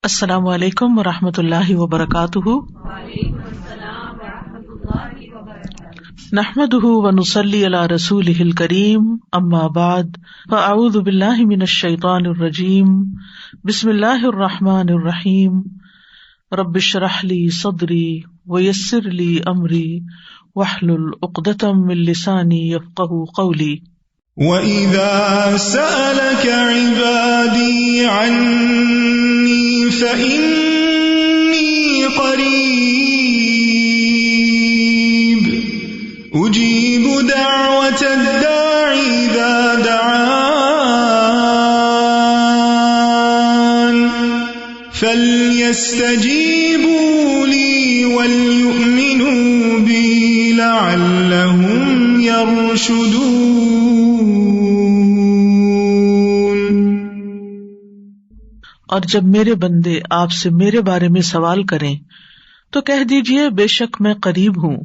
السلام علیکم ورحمۃ اللہ وبرکاتہ۔ نحمده ونصلی علی رسولہ الکریم، اما بعد فاعوذ باللہ من الشیطان الرجیم، بسم اللہ الرحمن الرحیم۔ رب اشرح لی صدری ویسر لی امری واحلل عقدۃ من لسانی یفقہوا قولی۔ وَإِذَا سَأَلَكَ عِبَادِي عَنِّي فَإِنِّي قَرِيبٌ أُجِيبُ دَعْوَةَ الدَّاعِ إِذَا دَعَانِ فَلْيَسْتَجِيبُوا لِي وَلْيُؤْمِنُوا بِي لَعَلَّهُمْ يَرْشُدُونَ۔ اور جب میرے بندے آپ سے میرے بارے میں سوال کریں تو کہہ دیجئے بے شک میں قریب ہوں،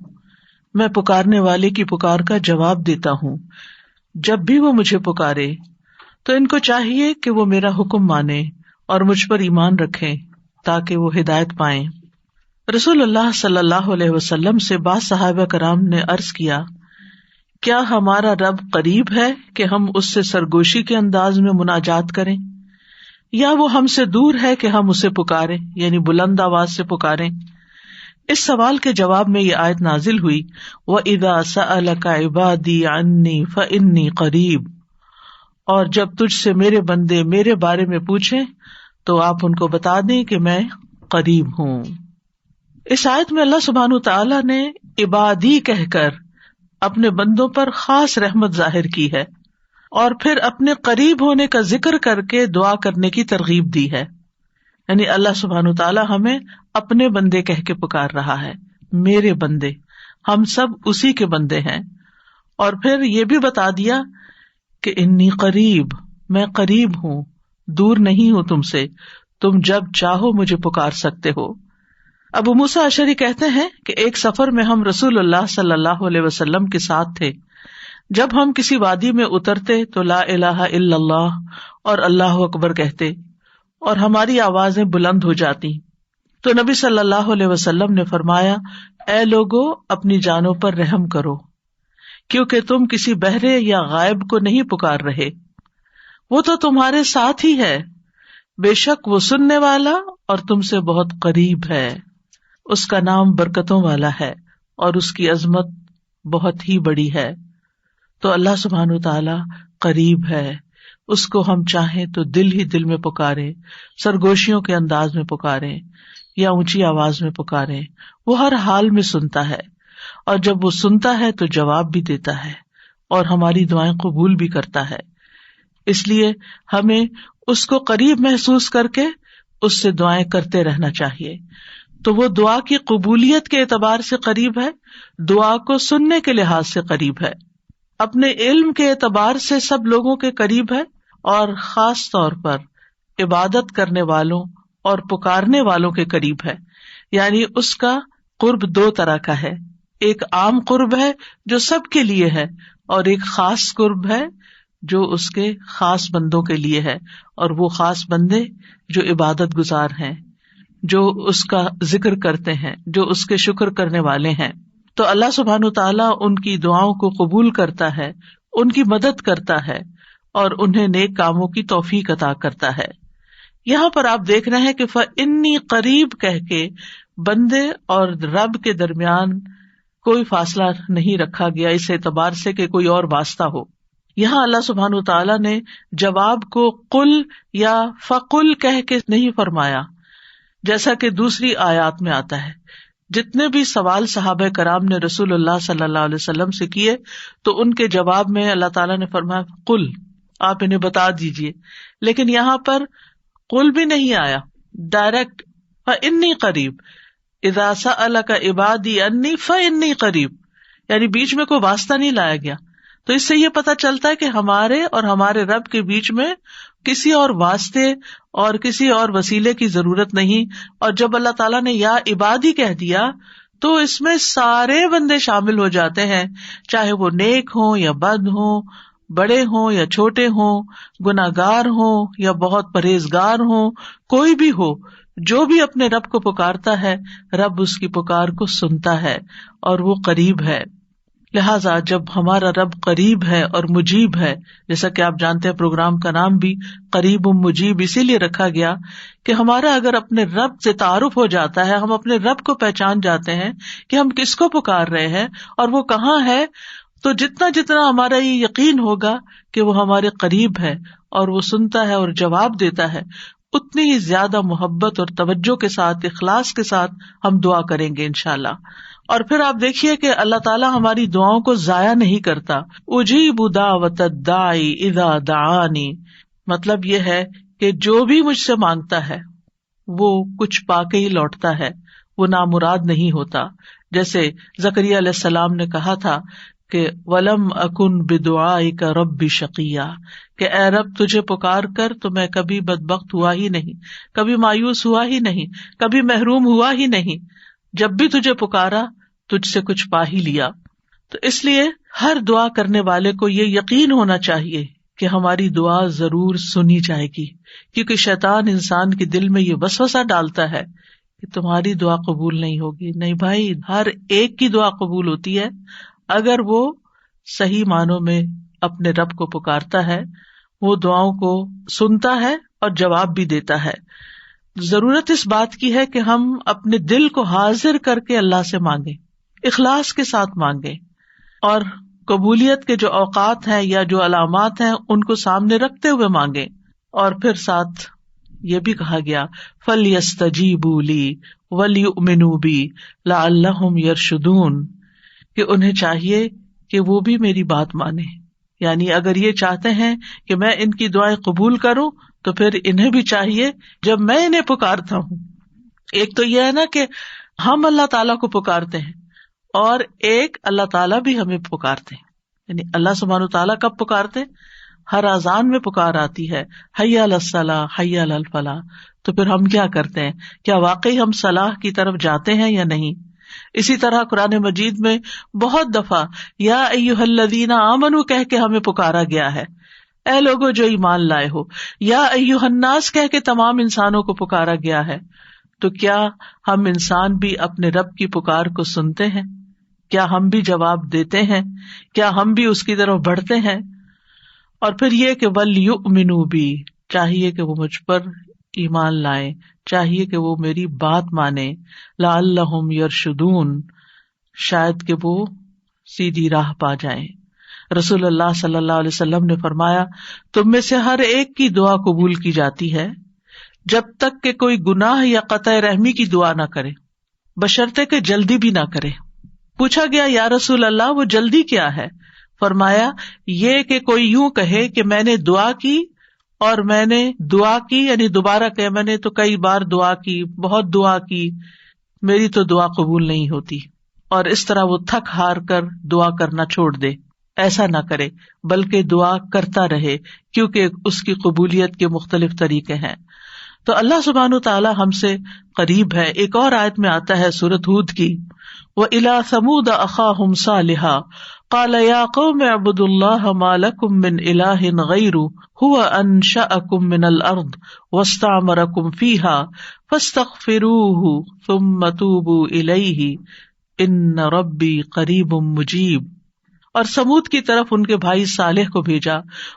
میں پکارنے والے کی پکار کا جواب دیتا ہوں۔ جب بھی وہ مجھے پکارے تو ان کو چاہیے کہ وہ میرا حکم مانیں اور مجھ پر ایمان رکھیں تاکہ وہ ہدایت پائیں۔ رسول اللہ صلی اللہ علیہ وسلم سے بعض صحابہ کرام نے عرض کیا، کیا ہمارا رب قریب ہے کہ ہم اس سے سرگوشی کے انداز میں مناجات کریں، یا وہ ہم سے دور ہے کہ ہم اسے پکاریں، یعنی بلند آواز سے پکاریں؟ اس سوال کے جواب میں یہ آیت نازل ہوئی، وَإِذَا سَأَلَكَ عِبَادِي عَنِّي فَإِنِّي قَرِيبٌ، اور جب تجھ سے میرے بندے میرے بارے میں پوچھیں تو آپ ان کو بتا دیں کہ میں قریب ہوں۔ اس آیت میں اللہ سبحانہ تعالیٰ نے عبادی کہہ کر اپنے بندوں پر خاص رحمت ظاہر کی ہے، اور پھر اپنے قریب ہونے کا ذکر کر کے دعا کرنے کی ترغیب دی ہے۔ یعنی اللہ سبحانہ تعالیٰ ہمیں اپنے بندے کہہ کے پکار رہا ہے، میرے بندے، ہم سب اسی کے بندے ہیں۔ اور پھر یہ بھی بتا دیا کہ انی قریب، میں قریب ہوں، دور نہیں ہوں تم سے، تم جب چاہو مجھے پکار سکتے ہو۔ ابو موسیٰ اشعری کہتے ہیں کہ ایک سفر میں ہم رسول اللہ صلی اللہ علیہ وسلم کے ساتھ تھے۔ جب ہم کسی وادی میں اترتے تو لا الہ الا اللہ اور اللہ اکبر کہتے اور ہماری آوازیں بلند ہو جاتی، تو نبی صلی اللہ علیہ وسلم نے فرمایا، اے لوگو اپنی جانوں پر رحم کرو، کیونکہ تم کسی بہرے یا غائب کو نہیں پکار رہے، وہ تو تمہارے ساتھ ہی ہے، بے شک وہ سننے والا اور تم سے بہت قریب ہے، اس کا نام برکتوں والا ہے اور اس کی عظمت بہت ہی بڑی ہے۔ تو اللہ سبحانہ تعالیٰ قریب ہے، اس کو ہم چاہیں تو دل ہی دل میں پکاریں، سرگوشیوں کے انداز میں پکاریں یا اونچی آواز میں پکاریں، وہ ہر حال میں سنتا ہے، اور جب وہ سنتا ہے تو جواب بھی دیتا ہے اور ہماری دعائیں قبول بھی کرتا ہے۔ اس لیے ہمیں اس کو قریب محسوس کر کے اس سے دعائیں کرتے رہنا چاہیے۔ تو وہ دعا کی قبولیت کے اعتبار سے قریب ہے، دعا کو سننے کے لحاظ سے قریب ہے، اپنے علم کے اعتبار سے سب لوگوں کے قریب ہے، اور خاص طور پر عبادت کرنے والوں اور پکارنے والوں کے قریب ہے۔ یعنی اس کا قرب دو طرح کا ہے، ایک عام قرب ہے جو سب کے لیے ہے، اور ایک خاص قرب ہے جو اس کے خاص بندوں کے لیے ہے، اور وہ خاص بندے جو عبادت گزار ہیں، جو اس کا ذکر کرتے ہیں، جو اس کے شکر کرنے والے ہیں۔ تو اللہ سبحانہ تعالیٰ ان کی دعاؤں کو قبول کرتا ہے، ان کی مدد کرتا ہے اور انہیں نیک کاموں کی توفیق عطا کرتا ہے۔ یہاں پر آپ دیکھ رہے ہیں کہ فَإِنِّي قریب کہہ کے بندے اور رب کے درمیان کوئی فاصلہ نہیں رکھا گیا اس اعتبار سے کہ کوئی اور واسطہ ہو۔ یہاں اللہ سبحانہ تعالیٰ نے جواب کو قل یا فقل کہہ کے نہیں فرمایا، جیسا کہ دوسری آیات میں آتا ہے۔ جتنے بھی سوال صحابہ کرام نے رسول اللہ صلی اللہ علیہ وسلم سے کیے تو ان کے جواب میں اللہ تعالیٰ نے فرمایا قل، آپ انہیں بتا دیجئے، لیکن یہاں پر قل بھی نہیں آیا، ڈائریکٹ فإنی قریب، اذا سألک عبادی انی فإنی قریب، یعنی بیچ میں کوئی واسطہ نہیں لایا گیا۔ تو اس سے یہ پتہ چلتا ہے کہ ہمارے اور ہمارے رب کے بیچ میں کسی اور واسطے اور کسی اور وسیلے کی ضرورت نہیں۔ اور جب اللہ تعالیٰ نے یا عبادی کہہ دیا تو اس میں سارے بندے شامل ہو جاتے ہیں، چاہے وہ نیک ہوں یا بد ہوں، بڑے ہوں یا چھوٹے ہوں، گناہگار ہوں یا بہت پرہیزگار ہوں، کوئی بھی ہو، جو بھی اپنے رب کو پکارتا ہے رب اس کی پکار کو سنتا ہے اور وہ قریب ہے. لہٰذا جب ہمارا رب قریب ہے اور مجیب ہے، جیسا کہ آپ جانتے ہیں پروگرام کا نام بھی قریب مجیب اسی لیے رکھا گیا کہ ہمارا اگر اپنے رب سے تعارف ہو جاتا ہے، ہم اپنے رب کو پہچان جاتے ہیں کہ ہم کس کو پکار رہے ہیں اور وہ کہاں ہے، تو جتنا جتنا ہمارا یہ یقین ہوگا کہ وہ ہمارے قریب ہے اور وہ سنتا ہے اور جواب دیتا ہے، اتنی ہی زیادہ محبت اور توجہ کے ساتھ، اخلاص کے ساتھ ہم دعا کریں گے انشاءاللہ. اور پھر آپ دیکھیے کہ اللہ تعالیٰ ہماری دعاؤں کو ضائع نہیں کرتا. اجیب دعوت الداعی اذا دعانی، مطلب یہ ہے کہ جو بھی مجھ سے مانگتا ہے وہ کچھ پا کے ہی لوٹتا ہے، وہ نامراد نہیں ہوتا. جیسے زکریا علیہ السلام نے کہا تھا کہ وَلَمْ أَكُنْ بِدُعَائِكَ رَبِّ شَقِيًّا، کہ اے رب تجھے پکار کر تو میں کبھی بدبخت ہوا ہی نہیں، کبھی مایوس ہوا ہی نہیں، کبھی محروم ہوا ہی نہیں. جب بھی تجھے پکارا تجھ سے کچھ پا ہی لیا. تو اس لیے ہر دعا کرنے والے کو یہ یقین ہونا چاہیے کہ ہماری دعا ضرور سنی جائے گی، کیونکہ شیطان انسان کے دل میں یہ وسوسہ ڈالتا ہے کہ تمہاری دعا قبول نہیں ہوگی. نہیں بھائی، ہر ایک کی دعا قبول ہوتی ہے اگر وہ صحیح معنوں میں اپنے رب کو پکارتا ہے، وہ دعاؤں کو سنتا ہے اور جواب بھی دیتا ہے. ضرورت اس بات کی ہے کہ ہم اپنے دل کو حاضر کر کے اللہ سے مانگیں، اخلاص کے ساتھ مانگیں، اور قبولیت کے جو اوقات ہیں یا جو علامات ہیں ان کو سامنے رکھتے ہوئے مانگیں. اور پھر ساتھ یہ بھی کہا گیا فَلْيَسْتَجِيبُوا لِي وَلْيُؤْمِنُوا بِي لَعَلَّهُمْ يَرْشُدُونَ، کہ انہیں چاہیے کہ وہ بھی میری بات مانیں. یعنی اگر یہ چاہتے ہیں کہ میں ان کی دعائیں قبول کروں تو پھر انہیں بھی چاہیے جب میں انہیں پکارتا ہوں. ایک تو یہ ہے نا کہ ہم اللہ تعالیٰ کو پکارتے ہیں، اور ایک اللہ تعالیٰ بھی ہمیں پکارتے ہیں. یعنی اللہ سبحانہ تعالیٰ کب پکارتے؟ ہر اذان میں پکار آتی ہے، حی علی الصلاۃ حی علی الفلاح. تو پھر ہم کیا کرتے ہیں؟ کیا واقعی ہم صلاح کی طرف جاتے ہیں یا نہیں؟ اسی طرح قرآن مجید میں بہت دفعہ یا ایھا الذین آمنوا کہہ کے ہمیں پکارا گیا ہے، اے لوگو جو ایمان لائے ہو. یا ایھا الناس کہہ کے تمام انسانوں کو پکارا گیا ہے. تو کیا ہم انسان بھی اپنے رب کی پکار کو سنتے ہیں؟ کیا ہم بھی جواب دیتے ہیں؟ کیا ہم بھی اس کی طرف بڑھتے ہیں؟ اور پھر یہ کہ وَلْيُؤْمِنُوا بِي، چاہیے کہ وہ مجھ پر ایمان لائیں، چاہیے کہ وہ میری بات مانے. لَعَلَّهُمْ يَرْشُدُونَ، شاید کہ وہ سیدھی راہ پا جائیں. رسول اللہ صلی اللہ علیہ وسلم نے فرمایا تم میں سے ہر ایک کی دعا قبول کی جاتی ہے جب تک کہ کوئی گناہ یا قطع رحمی کی دعا نہ کرے، بشرطے کہ جلدی بھی نہ کرے. پوچھا گیا یا رسول اللہ وہ جلدی کیا ہے؟ فرمایا یہ کہ کوئی یوں کہے کہ میں نے دعا کی اور میں نے دعا کی، یعنی دوبارہ کہ میں نے تو کئی بار دعا کی، بہت دعا کی، میری تو دعا قبول نہیں ہوتی، اور اس طرح وہ تھک ہار کر دعا کرنا چھوڑ دے. ایسا نہ کرے بلکہ دعا کرتا رہے، کیونکہ اس کی قبولیت کے مختلف طریقے ہیں. تو اللہ سبحانہ تعالیٰ ہم سے قریب ہے. ایک اور آیت میں آتا ہے سورۃ ہود کی، وَإِلَىٰ ثَمُودَ أَخَاهُمْ صَالِحًا قَالَ يَا قَوْمِ اعْبُدُوا اللَّهَ مَا لَكُم مِّنْ إِلَٰهٍ غَيْرُهُ هُوَ أَنشَأَكُم مِّنَ الْأَرْضِ وَاسْتَعْمَرَكُم فِيهَا فَاسْتَغْفِرُوهُ ثُمَّ تُوبُوا إِلَيْهِ إِنَّ رَبِّي قَرِيبٌ مُّجِيبٌ. اور سمود کی طرف ان کے بھائی صالح کو بھیجا،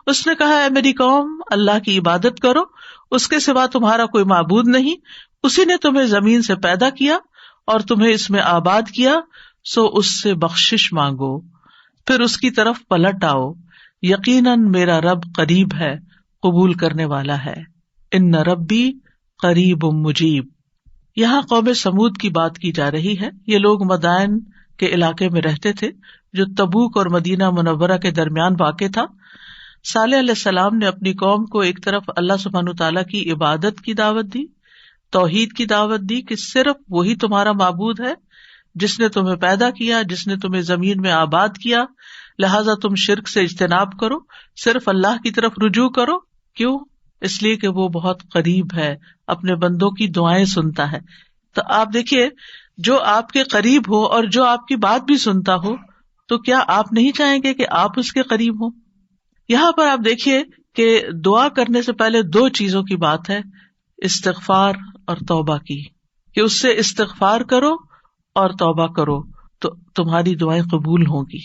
اس نے کہا اے میری قوم اللہ کی عبادت کرو، اس کے سوا تمہارا کوئی معبود نہیں، اسی نے تمہیں زمین سے پیدا کیا اور تمہیں اس میں آباد کیا، سو اس سے بخشش مانگو، پھر اس کی طرف پلٹ آؤ، یقیناً میرا رب قریب ہے، قبول کرنے والا ہے. ان ربی قریب مجیب. یہاں قوم سمود کی بات کی جا رہی ہے. یہ لوگ مدائن کے علاقے میں رہتے تھے جو تبوک اور مدینہ منورہ کے درمیان واقع تھا. صالح علیہ السلام نے اپنی قوم کو ایک طرف اللہ سبحانہ تعالیٰ کی عبادت کی دعوت دی، توحید کی دعوت دی کہ صرف وہی تمہارا معبود ہے جس نے تمہیں پیدا کیا، جس نے تمہیں زمین میں آباد کیا، لہٰذا تم شرک سے اجتناب کرو، صرف اللہ کی طرف رجوع کرو. کیوں؟ اس لیے کہ وہ بہت قریب ہے، اپنے بندوں کی دعائیں سنتا ہے. تو آپ دیکھیے جو آپ کے قریب ہو اور جو آپ کی بات بھی سنتا ہو، تو کیا آپ نہیں چاہیں گے کہ آپ اس کے قریب ہوں؟ یہاں پر آپ دیکھیے کہ دعا کرنے سے پہلے دو چیزوں کی بات ہے. استغفار اور توبہ کی کہ اس سے استغفار کرو اور توبہ کرو تو تمہاری دعائیں قبول ہوں گی.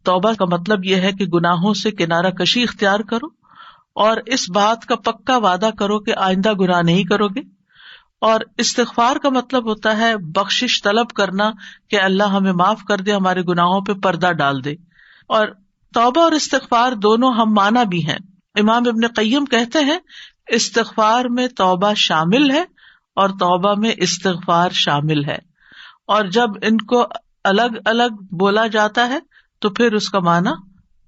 توبہ کا مطلب یہ ہے کہ گناہوں سے کنارہ کشی اختیار کرو اور اس بات کا پکا وعدہ کرو کہ آئندہ گناہ نہیں کرو گے. اور استغفار کا مطلب ہوتا ہے بخشش طلب کرنا کہ اللہ ہمیں معاف کر دے، ہمارے گناہوں پہ پردہ ڈال دے. اور توبہ اور استغفار دونوں ہم معنی بھی ہیں. امام ابن قیم کہتے ہیں استغفار میں توبہ شامل ہے اور توبہ میں استغفار شامل ہے، اور جب ان کو الگ الگ بولا جاتا ہے تو پھر اس کا معنی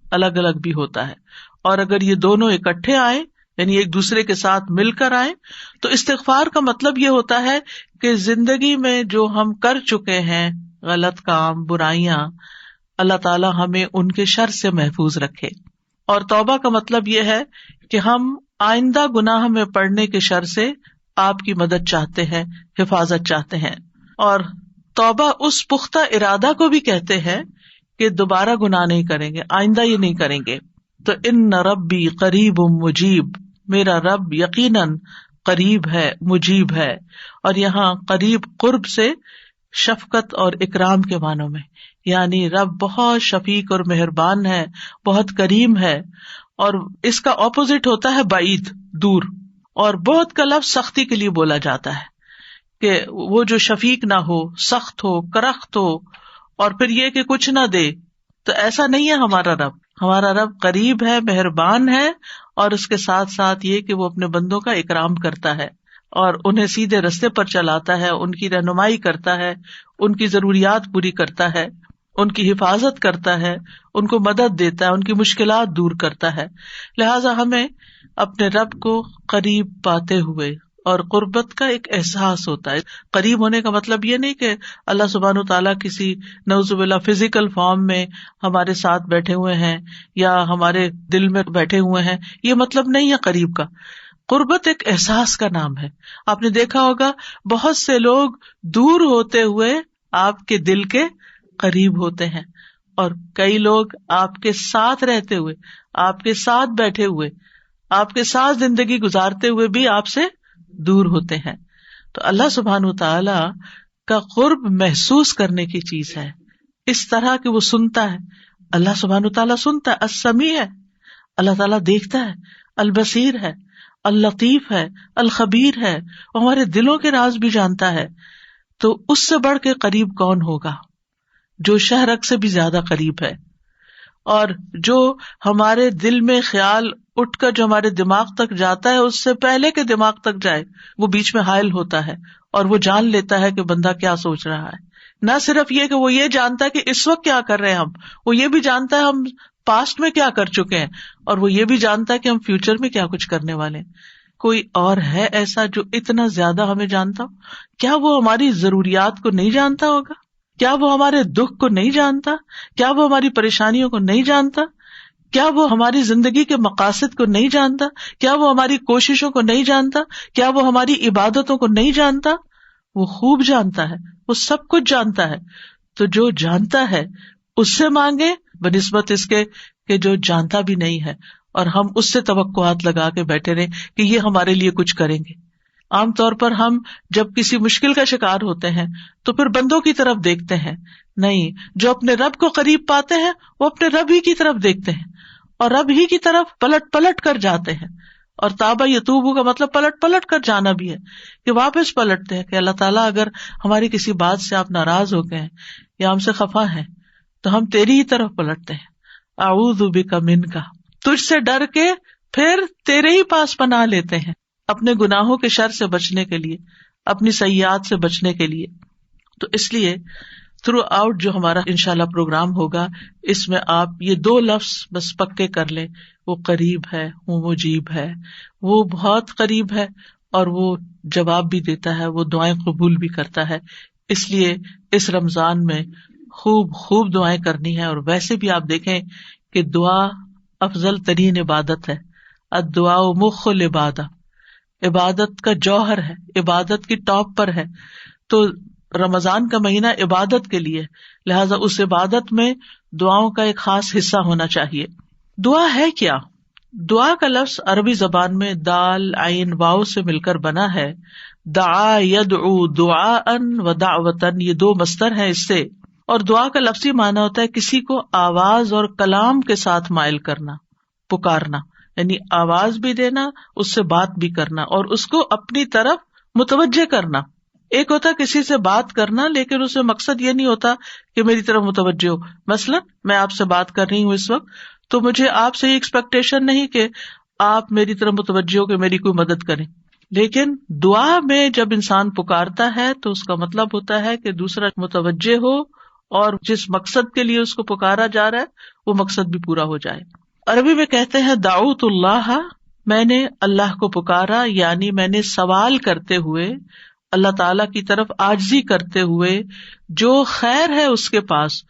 الگ الگ بھی ہوتا ہے. اور اگر یہ دونوں اکٹھے آئیں یعنی ایک دوسرے کے ساتھ مل کر آئیں تو استغفار کا مطلب یہ ہوتا ہے کہ زندگی میں جو ہم کر چکے ہیں غلط کام، برائیاں، اللہ تعالی ہمیں ان کے شر سے محفوظ رکھے. اور توبہ کا مطلب یہ ہے کہ ہم آئندہ گناہ میں پڑنے کے شر سے آپ کی مدد چاہتے ہیں، حفاظت چاہتے ہیں. اور توبہ اس پختہ ارادہ کو بھی کہتے ہیں کہ دوبارہ گناہ نہیں کریں گے، آئندہ یہ نہیں کریں گے. تو ان ربی قریب مجیب، میرا رب یقیناً قریب ہے، مجیب ہے. اور یہاں قریب قرب سے شفقت اور اکرام کے معنوں میں، یعنی رب بہت شفیق اور مہربان ہے، بہت کریم ہے. اور اس کا اپوزٹ ہوتا ہے بعید، دور. اور بہت کا لفظ سختی کے لیے بولا جاتا ہے کہ وہ جو شفیق نہ ہو، سخت ہو، کرخت ہو، اور پھر یہ کہ کچھ نہ دے. تو ایسا نہیں ہے ہمارا رب. ہمارا رب قریب ہے، مہربان ہے، اور اس کے ساتھ ساتھ یہ کہ وہ اپنے بندوں کا اکرام کرتا ہے اور انہیں سیدھے رستے پر چلاتا ہے، ان کی رہنمائی کرتا ہے، ان کی ضروریات پوری کرتا ہے، ان کی حفاظت کرتا ہے، ان کو مدد دیتا ہے، ان کی مشکلات دور کرتا ہے. لہٰذا ہمیں اپنے رب کو قریب پاتے ہوئے اور قربت کا ایک احساس ہوتا ہے. قریب ہونے کا مطلب یہ نہیں کہ اللہ سبحانہ و تعالیٰ کسی نعوذ باللہ فزیکل فارم میں ہمارے ساتھ بیٹھے ہوئے ہیں یا ہمارے دل میں بیٹھے ہوئے ہیں، یہ مطلب نہیں ہے قریب کا. قربت ایک احساس کا نام ہے. آپ نے دیکھا ہوگا بہت سے لوگ دور ہوتے ہوئے آپ کے دل کے قریب ہوتے ہیں، اور کئی لوگ آپ کے ساتھ رہتے ہوئے، آپ کے ساتھ بیٹھے ہوئے، آپ کے ساتھ زندگی گزارتے ہوئے بھی آپ سے دور ہوتے ہیں. تو اللہ سبحانہ وتعالی کا قرب محسوس کرنے کی چیز ہے، اس طرح کہ وہ سنتا ہے. اللہ سبحانہ وتعالی سنتا ہے، السمیع ہے، اللہ تعالیٰ دیکھتا ہے، البصیر ہے، اللطیف ہے، الخبیر ہے، وہ ہمارے دلوں کے راز بھی جانتا ہے. تو اس سے بڑھ کے قریب کون ہوگا جو شہرک سے بھی زیادہ قریب ہے، اور جو ہمارے دل میں خیال اٹھ کر جو ہمارے دماغ تک جاتا ہے اس سے پہلے کہ دماغ تک جائے وہ بیچ میں حائل ہوتا ہے اور وہ جان لیتا ہے کہ بندہ کیا سوچ رہا ہے. نہ صرف یہ کہ وہ یہ جانتا ہے کہ اس وقت کیا کر رہے ہیں ہم، وہ یہ بھی جانتا ہے ہم پاسٹ میں کیا کر چکے ہیں، اور وہ یہ بھی جانتا ہے کہ ہم فیوچر میں کیا کچھ کرنے والے ہیں. کوئی اور ہے ایسا جو اتنا زیادہ ہمیں جانتا ہو؟ کیا وہ ہماری ضروریات کو نہیں جانتا ہوگا؟ کیا وہ ہمارے دکھ کو نہیں جانتا؟ کیا وہ ہماری پریشانیوں کو نہیں جانتا؟ کیا وہ ہماری زندگی کے مقاصد کو نہیں جانتا؟ کیا وہ ہماری کوششوں کو نہیں جانتا؟ کیا وہ ہماری عبادتوں کو نہیں جانتا؟ وہ خوب جانتا ہے، وہ سب کچھ جانتا ہے. تو جو جانتا ہے اس سے مانگے بنسبت اس کے کہ جو جانتا بھی نہیں ہے اور ہم اس سے توقعات لگا کے بیٹھے رہے کہ یہ ہمارے لیے کچھ کریں گے. عام طور پر ہم جب کسی مشکل کا شکار ہوتے ہیں تو پھر بندوں کی طرف دیکھتے ہیں، نہیں، جو اپنے رب کو قریب پاتے ہیں وہ اپنے رب ہی کی طرف دیکھتے ہیں اور رب ہی کی طرف پلٹ پلٹ کر جاتے ہیں. اور تابا یتوبو کا مطلب پلٹ پلٹ کر جانا بھی ہے کہ واپس پلٹتے ہیں کہ اللہ تعالیٰ اگر ہماری کسی بات سے آپ ناراض ہو گئے ہیں یا ہم سے خفا ہیں تو ہم تیری ہی طرف پلٹتے ہیں. اعوذ بک منک، تجھ سے ڈر کے پھر تیرے ہی پاس پناہ لیتے ہیں اپنے گناہوں کے شر سے بچنے کے لیے، اپنی سیئات سے بچنے کے لیے. تو اس لیے تھرو آؤٹ جو ہمارا انشاءاللہ پروگرام ہوگا اس میں آپ یہ 2 لفظ بس پکے کر لیں، وہ قریب ہے، وہ مجیب ہے. وہ بہت قریب ہے اور وہ جواب بھی دیتا ہے، وہ دعائیں قبول بھی کرتا ہے. اس لیے اس رمضان میں خوب خوب دعائیں کرنی ہے. اور ویسے بھی آپ دیکھیں کہ دعا افضل ترین عبادت ہے. الدعاء مخ العبادہ، عبادت کا جوہر ہے، عبادت کی ٹاپ پر ہے. تو رمضان کا مہینہ عبادت کے لیے، لہٰذا اس عبادت میں دعاؤں کا ایک خاص حصہ ہونا چاہیے. دعا ہے کیا؟ دعا کا لفظ عربی زبان میں دال عین واو سے مل کر بنا ہے. دعا یدعو دعاء و دعوتن، یہ دو مصدر ہیں اس سے. اور دعا کا لفظی معنی ہوتا ہے کسی کو آواز اور کلام کے ساتھ مائل کرنا، پکارنا، یعنی آواز بھی دینا، اس سے بات بھی کرنا اور اس کو اپنی طرف متوجہ کرنا. ایک ہوتا ہے کسی سے بات کرنا لیکن اس میں مقصد یہ نہیں ہوتا کہ میری طرف متوجہ ہو. مثلا میں آپ سے بات کر رہی ہوں اس وقت، تو مجھے آپ سے یہ ایکسپیکٹیشن نہیں کہ آپ میری طرف متوجہ ہو کہ میری کوئی مدد کریں. لیکن دعا میں جب انسان پکارتا ہے تو اس کا مطلب ہوتا ہے کہ دوسرا متوجہ ہو اور جس مقصد کے لیے اس کو پکارا جا رہا ہے وہ مقصد بھی پورا ہو جائے. عربی میں کہتے ہیں دعوت اللہ، میں نے اللہ کو پکارا، یعنی میں نے سوال کرتے ہوئے، اللہ تعالی کی طرف عاجزی کرتے ہوئے، جو خیر ہے اس کے پاس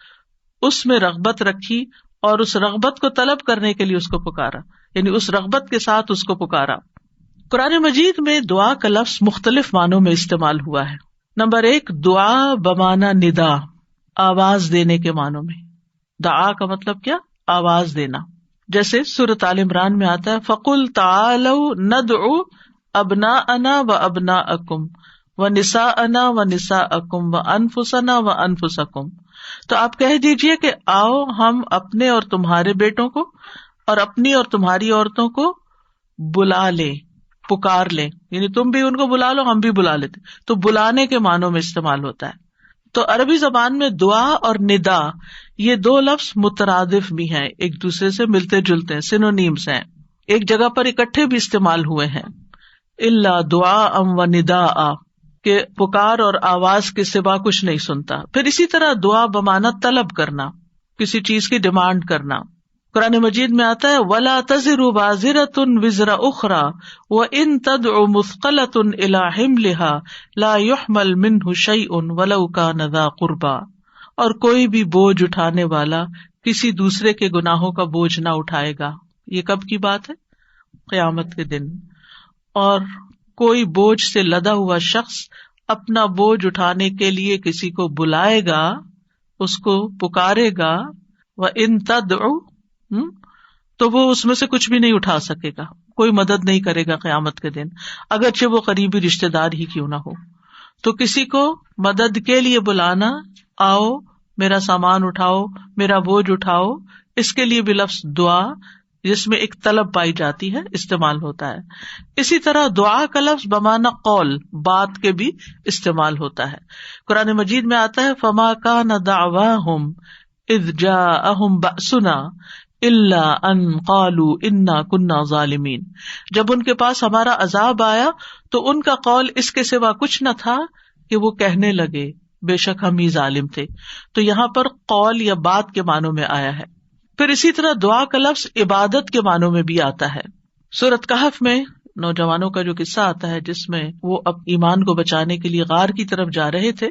اس میں رغبت رکھی اور اس رغبت کو طلب کرنے کے لیے اس کو پکارا، یعنی اس رغبت کے ساتھ اس کو پکارا. قرآن مجید میں دعا کا لفظ مختلف معنوں میں استعمال ہوا ہے. نمبر 1، دعا بمعنی ندا، آواز دینے کے معنوں میں. دعا کا مطلب کیا؟ آواز دینا. جیسے سورۃ آل عمران میں آتا ہے فَقُلْ تَعَالَوْا نَدْعُ أَبْنَاءَنَا وَأَبْنَاءَكُمْ وَنِسَاءَنَا وَنِسَاءَكُمْ وَأَنفُسَنَا وَأَنفُسَكُمْ. تو آپ کہہ دیجئے کہ آؤ ہم اپنے اور تمہارے بیٹوں کو اور اپنی اور تمہاری عورتوں کو بلا لیں، پکار لیں، یعنی تم بھی ان کو بلا لو، ہم بھی بلا لیتے. تو بلانے کے معنوں میں استعمال ہوتا ہے. تو عربی زبان میں دعا اور ندا یہ دو لفظ مترادف بھی ہیں، ایک دوسرے سے ملتے جلتے ہیں، سینونیمز ہیں، ایک جگہ پر اکٹھے بھی استعمال ہوئے ہیں. الا دعاء و نداء، کہ پکار اور آواز کے سوا کچھ نہیں سنتا. پھر اسی طرح دعا بمعنی طلب کرنا، کسی چیز کی ڈیمانڈ کرنا. قرآن مجید میں آتا ہے وَلَا تَزِرُ وَازِرَةٌ وِزْرَ أُخْرَى وَإِن تَدْعُ مُثْقَلَةٌ إِلَىٰ حِمْلِهَا لَا يُحْمَلْ مِنْهُ شَيْءٌ وَلَوْ كَانَ ذَا قُرْبَىٰ. اور کوئی بھی بوجھ اٹھانے والا کسی دوسرے کے گناہوں کا بوجھ نہ اٹھائے گا. یہ کب کی بات ہے؟ قیامت کے دن. اور کوئی بوجھ سے لدا ہوا شخص اپنا بوجھ اٹھانے کے لیے کسی کو بلائے گا، اس کو پکارے گا، وَإِن تَدْعُ، تو وہ اس میں سے کچھ بھی نہیں اٹھا سکے گا، کوئی مدد نہیں کرے گا قیامت کے دن، اگرچہ وہ قریبی رشتہ دار ہی کیوں نہ ہو. تو کسی کو مدد کے لیے بلانا، آؤ میرا سامان اٹھاؤ، میرا بوجھ اٹھاؤ، اس کے لیے بھی لفظ دعا جس میں ایک طلب پائی جاتی ہے استعمال ہوتا ہے. اسی طرح دعا کا لفظ بمعنی قول، بات کے بھی استعمال ہوتا ہے. قرآن مجید میں آتا ہے فما کان دعواہم اذ جاءہم بأسنا الا ان قالوا انا كنا ظالمین. جب ان کے پاس ہمارا عذاب آیا تو ان کا قول اس کے سوا کچھ نہ تھا کہ وہ کہنے لگے بے شک ہم ہی ظالم تھے. تو یہاں پر قول یا بات کے معنوں میں آیا ہے. پھر اسی طرح دعا کا لفظ عبادت کے معنوں میں بھی آتا ہے. سورۃ کہف میں نوجوانوں کا جو قصہ آتا ہے جس میں وہ اب ایمان کو بچانے کے لیے غار کی طرف جا رہے تھے،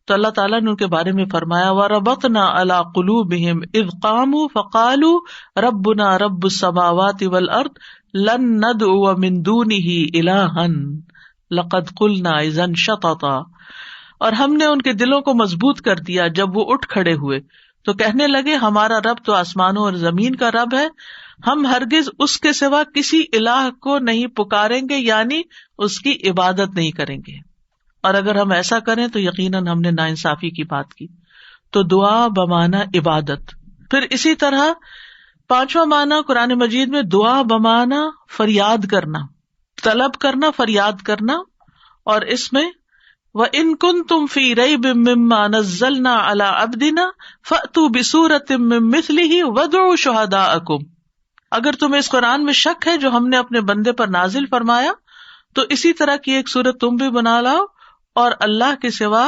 تو اللہ تعالیٰ نے ان کے بارے میں فرمایا وَرَبَطْنَا عَلَىٰ قُلُوبِهِمْ إِذْ قَامُوا فَقَالُوا رَبُّنَا رَبُّ السَّمَاوَاتِ وَالْأَرْضِ لَن نَّدْعُوَ مِن دُونِهِ إِلَٰهًا لَقَدْ قُلْنَا إِذًا شَطَطًا. اور ہم نے ان کے دلوں کو مضبوط کر دیا جب وہ اٹھ کھڑے ہوئے تو کہنے لگے ہمارا رب تو آسمانوں اور زمین کا رب ہے، ہم ہرگز اس کے سوا کسی الہ کو نہیں پکاریں گے، یعنی اس کی عبادت نہیں کریں گے. اور اگر ہم ایسا کریں تو یقیناً ہم نے ناانصافی کی بات کی. تو دعا بمعنی عبادت. پھر اسی طرح پانچواں معنی قرآن مجید میں دعا بمعنی فریاد کرنا، طلب کرنا، فریاد کرنا. اور اس میں وَإِن كُنتُمْ فِي رَيْبٍ مِّمَّا نَزَّلْنَا عَلَىٰ عَبْدِنَا فَأْتُوا بِسُورَةٍ مِّن مِّثْلِهِ وَادْعُوا شُهَدَاءَكُمْ. اگر تمہیں اس قرآن میں شک ہے جو ہم نے اپنے بندے پر نازل فرمایا تو اسی طرح کی ایک سورت تم بھی بنا لاؤ اور اللہ کے سوا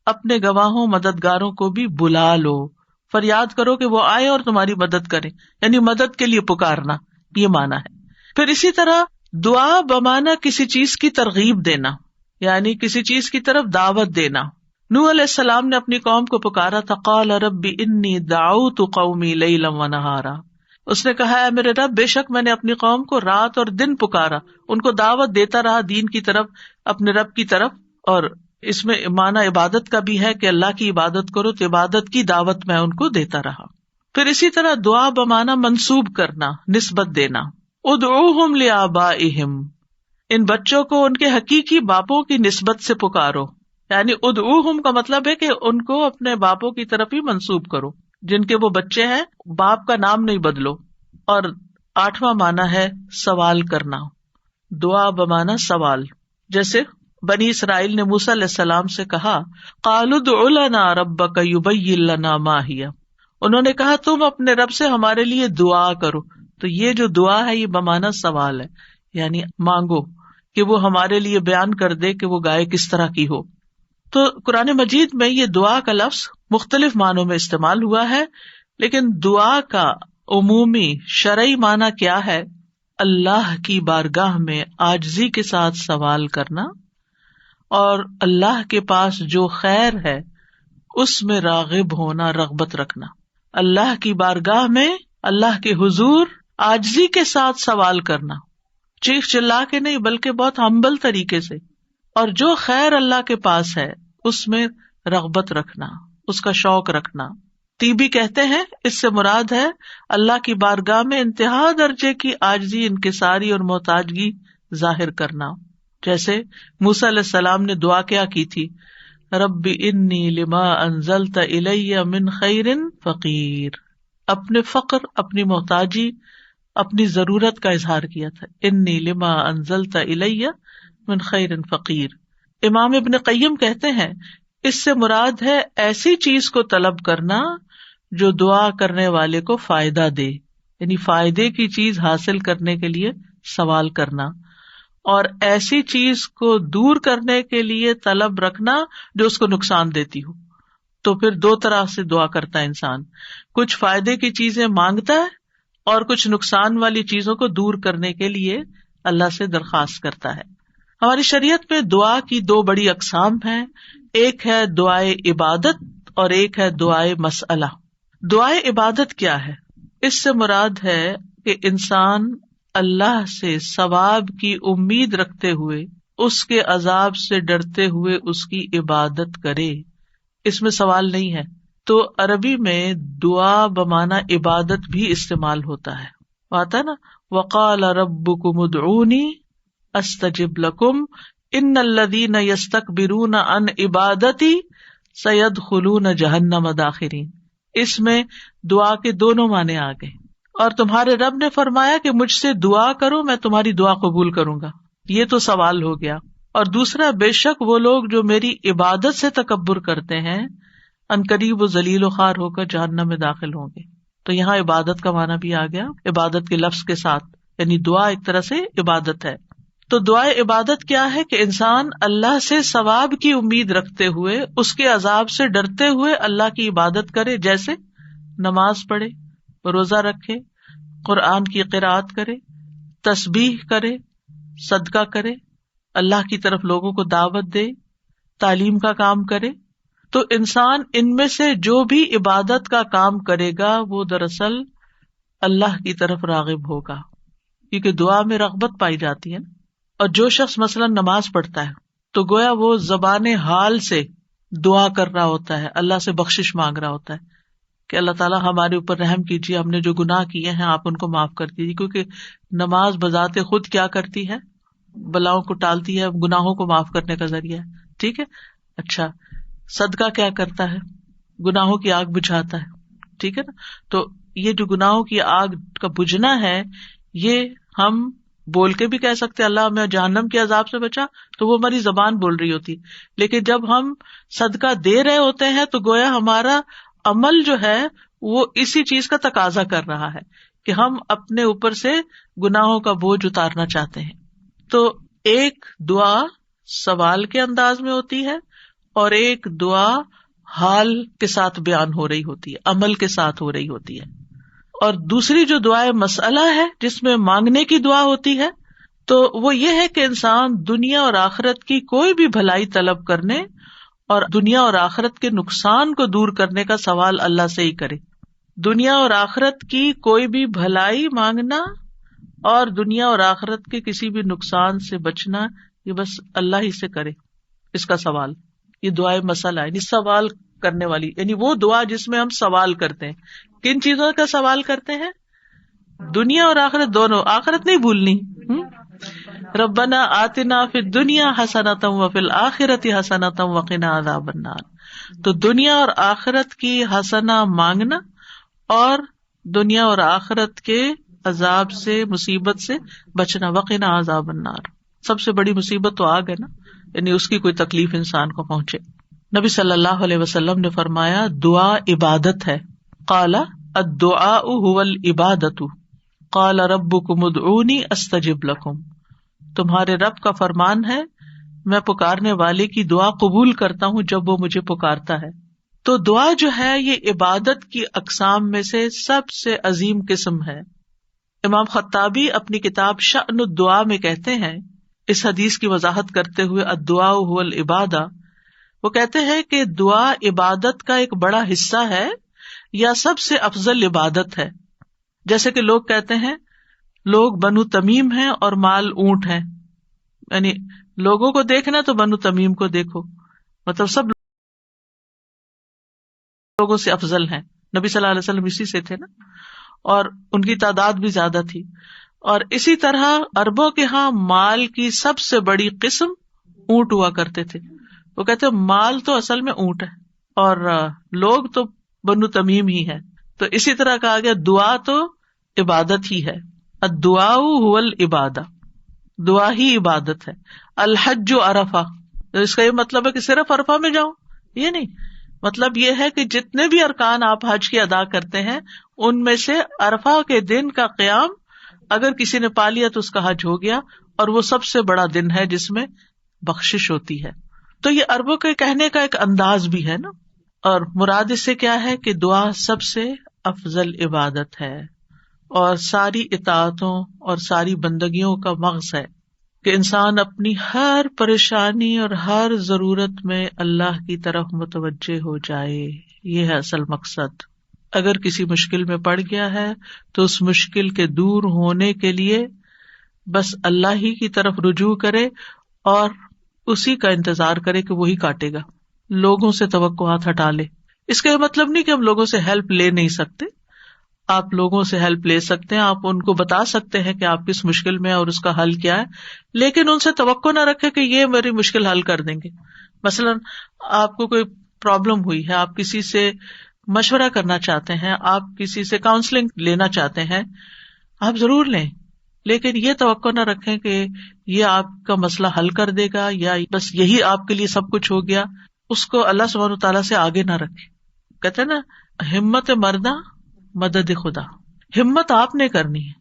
اپنے گواہوں مددگاروں کو بھی بلا لو. فریاد کرو کہ وہ آئے اور تمہاری مدد کریں، یعنی مدد کے لیے پکارنا، یہ معنی ہے. پھر اسی طرح دعا بمعنی کسی چیز کی ترغیب دینا، یعنی کسی چیز کی طرف دعوت دینا. نوح علیہ السلام نے اپنی قوم کو پکارا تھا قال رب انی دعوت قومی لیلا ونہارا. اس نے کہا ہے میرے رب بے شک میں نے اپنی قوم کو رات اور دن پکارا، ان کو دعوت دیتا رہا دین کی طرف، اپنے رب کی طرف. اور اس میں معنی عبادت کا بھی ہے کہ اللہ کی عبادت کرو، تو عبادت کی دعوت میں ان کو دیتا رہا. پھر اسی طرح دعا بمانا منسوب کرنا، نسبت دینا. ادعوہم لآبائہم، ان بچوں کو ان کے حقیقی باپوں کی نسبت سے پکارو. یعنی ادعوہم کا مطلب ہے کہ ان کو اپنے باپوں کی طرف ہی منسوب کرو، جن کے وہ بچے ہیں باپ کا نام نہیں بدلو. اور 8واں معنی ہے سوال کرنا. دعا بمانا سوال. جیسے بنی اسرائیل نے موسیٰ علیہ السلام سے کہا قالوا ادع لنا ربک یبین لنا ما ہی، انہوں نے کہا تم اپنے رب سے ہمارے لیے دعا کرو. تو یہ جو دعا ہے یہ بمانا سوال ہے، یعنی مانگو کہ وہ ہمارے لیے بیان کر دے کہ وہ گائے کس طرح کی ہو. تو قرآن مجید میں یہ دعا کا لفظ مختلف معنوں میں استعمال ہوا ہے، لیکن دعا کا عمومی شرعی معنی کیا ہے؟ اللہ کی بارگاہ میں عاجزی کے ساتھ سوال کرنا اور اللہ کے پاس جو خیر ہے اس میں راغب ہونا، رغبت رکھنا. اللہ کی بارگاہ میں اللہ کے حضور عاجزی کے ساتھ سوال کرنا، چیخ چلا کے نہیں بلکہ بہت ہمبل طریقے سے. اور جو خیر اللہ کے پاس ہے اس میں رغبت رکھنا، اس کا شوق رکھنا. طیبی کہتے ہیں اس سے مراد ہے اللہ کی بارگاہ میں انتہا درجے کی عاجزی، انکساری اور محتاجگی ظاہر کرنا. جیسے موسیٰ علیہ السلام نے دعا کیا کی تھی، رب انی لما انزلت الی من خیر فقیر. اپنے فقر، اپنی محتاجی، اپنی ضرورت کا اظہار کیا تھا. انی لما انزلت الی من خیر فقیر. امام ابن قیم کہتے ہیں اس سے مراد ہے ایسی چیز کو طلب کرنا جو دعا کرنے والے کو فائدہ دے، یعنی فائدے کی چیز حاصل کرنے کے لیے سوال کرنا، اور ایسی چیز کو دور کرنے کے لیے طلب رکھنا جو اس کو نقصان دیتی ہو. تو پھر دو طرح سے دعا کرتا ہے انسان، کچھ فائدے کی چیزیں مانگتا ہے اور کچھ نقصان والی چیزوں کو دور کرنے کے لیے اللہ سے درخواست کرتا ہے. ہماری شریعت میں دعا کی دو بڑی اقسام ہیں، ایک ہے دعائے عبادت اور ایک ہے دعائے مسئلہ. دعائے عبادت کیا ہے؟ اس سے مراد ہے کہ انسان اللہ سے ثواب کی امید رکھتے ہوئے، اس کے عذاب سے ڈرتے ہوئے اس کی عبادت کرے. اس میں سوال نہیں ہے. تو عربی میں دعا بمانا عبادت بھی استعمال ہوتا ہے. آتا نا وقال ربکم ادعونی استجب لکم ان الذین یستکبرون عن عبادتی سیدخلون جہنم داخرین. اس میں دعا کے دونوں معنی آ گئے. اور تمہارے رب نے فرمایا کہ مجھ سے دعا کرو میں تمہاری دعا قبول کروں گا. یہ تو سوال ہو گیا. اور دوسرا، بے شک وہ لوگ جو میری عبادت سے تکبر کرتے ہیں عنقریب و ذلیل و خوار ہو کر جہنم میں داخل ہوں گے. تو یہاں عبادت کا معنی بھی آ گیا عبادت کے لفظ کے ساتھ، یعنی دعا ایک طرح سے عبادت ہے. تو دعائے عبادت کیا ہے کہ انسان اللہ سے ثواب کی امید رکھتے ہوئے، اس کے عذاب سے ڈرتے ہوئے اللہ کی عبادت کرے، جیسے نماز پڑھے، روزہ رکھے، قرآن کی قرأت کرے، تسبیح کرے، صدقہ کرے، اللہ کی طرف لوگوں کو دعوت دے، تعلیم کا کام کرے. تو انسان ان میں سے جو بھی عبادت کا کام کرے گا وہ دراصل اللہ کی طرف راغب ہوگا، کیونکہ دعا میں رغبت پائی جاتی ہے. اور جو شخص مثلا نماز پڑھتا ہے تو گویا وہ زبان حال سے دعا کر رہا ہوتا ہے، اللہ سے بخشش مانگ رہا ہوتا ہے کہ اللہ تعالیٰ ہمارے اوپر رحم کیجیے، ہم نے جو گناہ کیے ہیں آپ ان کو معاف کر دیجیے. کیونکہ نماز بذات خود کیا کرتی ہے؟ بلاؤں کو ٹالتی ہے، گناہوں کو معاف کرنے کا ذریعہ ہے. ٹھیک ہے. اچھا، صدقہ کیا کرتا ہے؟ گناہوں کی آگ بجھاتا ہے. ٹھیک ہے نا. تو یہ جو گناہوں کی آگ کا بجھنا ہے، یہ ہم بول کے بھی کہہ سکتے اللہ ہمیں جہنم کے عذاب سے بچا، تو وہ ہماری زبان بول رہی ہوتی. لیکن جب ہم صدقہ دے رہے ہوتے ہیں تو گویا ہمارا عمل جو ہے وہ اسی چیز کا تقاضا کر رہا ہے کہ ہم اپنے اوپر سے گناہوں کا بوجھ اتارنا چاہتے ہیں. تو ایک دعا سوال کے انداز میں ہوتی ہے اور ایک دعا حال کے ساتھ بیان ہو رہی ہوتی ہے، عمل کے ساتھ ہو رہی ہوتی ہے. اور دوسری جو دعائے مسئلہ ہے جس میں مانگنے کی دعا ہوتی ہے، تو وہ یہ ہے کہ انسان دنیا اور آخرت کی کوئی بھی بھلائی طلب کرنے اور دنیا اور آخرت کے نقصان کو دور کرنے کا سوال اللہ سے ہی کرے. دنیا اور آخرت کی کوئی بھی بھلائی مانگنا اور دنیا اور آخرت کے کسی بھی نقصان سے بچنا، یہ بس اللہ ہی سے کرے اس کا سوال. یہ دعائے مسئلہ ہے، یعنی سوال کرنے والی، یعنی وہ دعا جس میں ہم سوال کرتے ہیں. کن چیزوں کا سوال کرتے ہیں؟ دنیا اور آخرت دونوں. آخرت نہیں بھولنی. ربنا آتنا فی الدنیا حسنۃ وفی الآخرۃ حسنۃ وقنا عذاب النار. تو دنیا اور آخرت کی حسنہ مانگنا اور دنیا اور آخرت کے عذاب سے، مصیبت سے بچنا. وقنا عذاب النار، سب سے بڑی مصیبت تو آگ ہے نا، یعنی اس کی کوئی تکلیف انسان کو پہنچے. نبی صلی اللہ علیہ وسلم نے فرمایا دعا عبادت ہے. قال الدعاء هو العبادۃ قال ربکم ادعونی استجب لکم. تمہارے رب کا فرمان ہے میں پکارنے والے کی دعا قبول کرتا ہوں جب وہ مجھے پکارتا ہے. تو دعا جو ہے یہ عبادت کی اقسام میں سے سب سے عظیم قسم ہے. امام خطابی اپنی کتاب شأن الدعاء میں کہتے ہیں اس حدیث کی وضاحت کرتے ہوئے الدعاء هو العبادہ، وہ کہتے ہیں کہ دعا عبادت کا ایک بڑا حصہ ہے یا سب سے افضل عبادت ہے. جیسے کہ لوگ کہتے ہیں لوگ بنو تمیم ہیں اور مال اونٹ ہیں، یعنی لوگوں کو دیکھنا تو بنو تمیم کو دیکھو، مطلب سب لوگوں سے افضل ہیں. نبی صلی اللہ علیہ وسلم اسی سے تھے نا، اور ان کی تعداد بھی زیادہ تھی. اور اسی طرح عربوں کے ہاں مال کی سب سے بڑی قسم اونٹ ہوا کرتے تھے. وہ کہتے مال تو اصل میں اونٹ ہے اور لوگ تو بنو تمیم ہی ہے. تو اسی طرح کہا گیا دعا تو عبادت ہی ہے. الدعاء هو العبادہ، دعا ہی عبادت ہے. الحج عرفہ، اس کا یہ مطلب ہے کہ صرف عرفہ میں جاؤ، یہ نہیں. مطلب یہ ہے کہ جتنے بھی ارکان آپ حج کی ادا کرتے ہیں ان میں سے عرفہ کے دن کا قیام اگر کسی نے پا لیا تو اس کا حج ہو گیا، اور وہ سب سے بڑا دن ہے جس میں بخشش ہوتی ہے. تو یہ عربوں کے کہنے کا ایک انداز بھی ہے نا، اور مراد اس سے کیا ہے کہ دعا سب سے افضل عبادت ہے اور ساری اطاعتوں اور ساری بندگیوں کا مغز ہے کہ انسان اپنی ہر پریشانی اور ہر ضرورت میں اللہ کی طرف متوجہ ہو جائے. یہ ہے اصل مقصد. اگر کسی مشکل میں پڑ گیا ہے تو اس مشکل کے دور ہونے کے لیے بس اللہ ہی کی طرف رجوع کرے اور اسی کا انتظار کرے کہ وہی کاٹے گا. لوگوں سے توقعات ہٹا لے. اس کا یہ مطلب نہیں کہ ہم لوگوں سے ہیلپ لے نہیں سکتے، آپ لوگوں سے ہیلپ لے سکتے ہیں، آپ ان کو بتا سکتے ہیں کہ آپ کس مشکل میں اور اس کا حل کیا ہے، لیکن ان سے توقع نہ رکھے کہ یہ میری مشکل حل کر دیں گے. مثلا آپ کو کوئی پرابلم ہوئی ہے، آپ کسی سے مشورہ کرنا چاہتے ہیں، آپ کسی سے کاؤنسلنگ لینا چاہتے ہیں، آپ ضرور لیں، لیکن یہ توقع نہ رکھیں کہ یہ آپ کا مسئلہ حل کر دے گا یا بس یہی آپ کے لیے سب کچھ ہو گیا. اس کو اللہ سبحانہ وتعالیٰ سے آگے نہ رکھیں. کہتے ہیں نا ہمت مردہ مدد خدا. ہمت آپ نے کرنی ہے،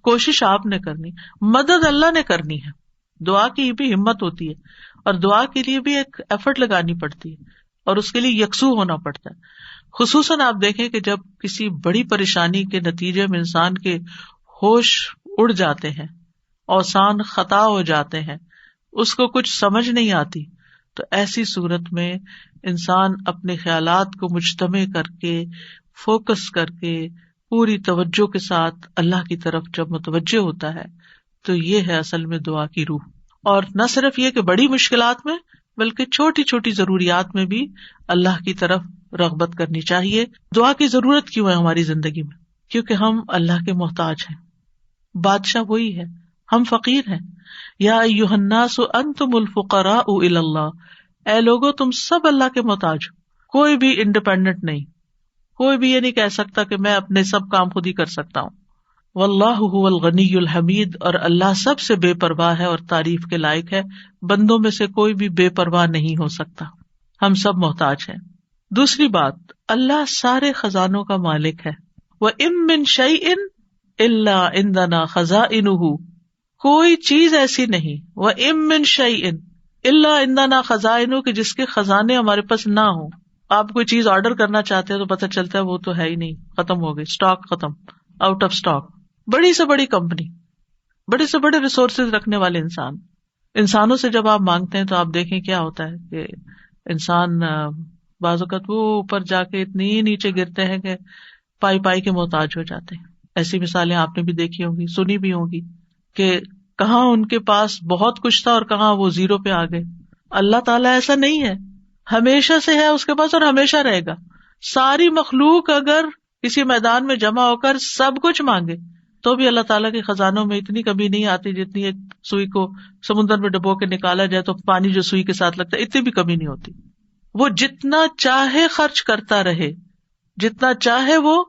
کوشش آپ نے کرنی، مدد اللہ نے کرنی ہے. دعا کی بھی ہمت ہوتی ہے اور دعا کے لیے بھی ایک ایفرٹ لگانی پڑتی ہے اور اس کے لیے یکسو ہونا پڑتا ہے. خصوصاً آپ دیکھیں کہ جب کسی بڑی پریشانی کے نتیجے میں انسان کے ہوش اڑ جاتے ہیں، اوسان خطا ہو جاتے ہیں، اس کو کچھ سمجھ نہیں آتی، تو ایسی صورت میں انسان اپنے خیالات کو مجتمع کر کے، فوکس کر کے، پوری توجہ کے ساتھ اللہ کی طرف جب متوجہ ہوتا ہے تو یہ ہے اصل میں دعا کی روح. اور نہ صرف یہ کہ بڑی مشکلات میں بلکہ چھوٹی چھوٹی ضروریات میں بھی اللہ کی طرف رغبت کرنی چاہیے. دعا کی ضرورت کیوں ہے ہماری زندگی میں؟ کیونکہ ہم اللہ کے محتاج ہیں. بادشاہ وہی ہے، ہم فقیر ہیں. یا ایھا الناس انتم الفقراء الی اللہ، اے لوگو تم سب اللہ کے محتاج ہو. کوئی بھی انڈیپینڈنٹ نہیں، کوئی بھی یہ نہیں کہہ سکتا کہ میں اپنے سب کام خود ہی کر سکتا ہوں. واللہ هو الغنی الحمید، اور اللہ سب سے بے پرواہ ہے اور تعریف کے لائق ہے. بندوں میں سے کوئی بھی بے پرواہ نہیں ہو سکتا، ہم سب محتاج ہیں. دوسری بات، اللہ سارے خزانوں کا مالک ہے. وَإِن مِّن شَيْءٍ إِلَّا عِندَنَا خَزَائِنُهُ، کوئی چیز ایسی نہیں، وَإِن مِّن شَيْءٍ إِلَّا عِندَنَا خَزَائِنُهُ، کہ جس کے خزانے ہمارے پاس نہ ہوں. آپ کوئی چیز آرڈر کرنا چاہتے ہیں تو پتہ چلتا ہے وہ تو ہے ہی نہیں، ختم ہو گئی، اسٹاک ختم، آؤٹ آف اسٹاک. بڑی سے بڑی کمپنی، بڑے سے بڑے ریسورسز رکھنے والے انسانوں سے جب آپ مانگتے ہیں تو آپ دیکھیں کیا ہوتا ہے کہ انسان بعض اوقات وہ اوپر جا کے اتنی نیچے گرتے ہیں کہ پائی پائی کے محتاج ہو جاتے ہیں. ایسی مثالیں آپ نے بھی دیکھی ہوں گی، سنی بھی ہوں گی کہ کہاں ان کے پاس بہت کچھ تھا اور کہاں وہ زیرو پہ آ گئے. اللہ تعالیٰ ایسا نہیں ہے. ہمیشہ سے ہے اس کے پاس اور ہمیشہ رہے گا. ساری مخلوق اگر کسی میدان میں جمع ہو کر سب کچھ مانگے تو بھی اللہ تعالیٰ کے خزانوں میں اتنی کمی نہیں آتی جتنی ایک سوئی کو سمندر میں ڈبو کے نکالا جائے تو پانی جو سوئی کے ساتھ لگتا ہے اتنی بھی کمی نہیں ہوتی. وہ جتنا چاہے خرچ کرتا رہے, جتنا چاہے وہ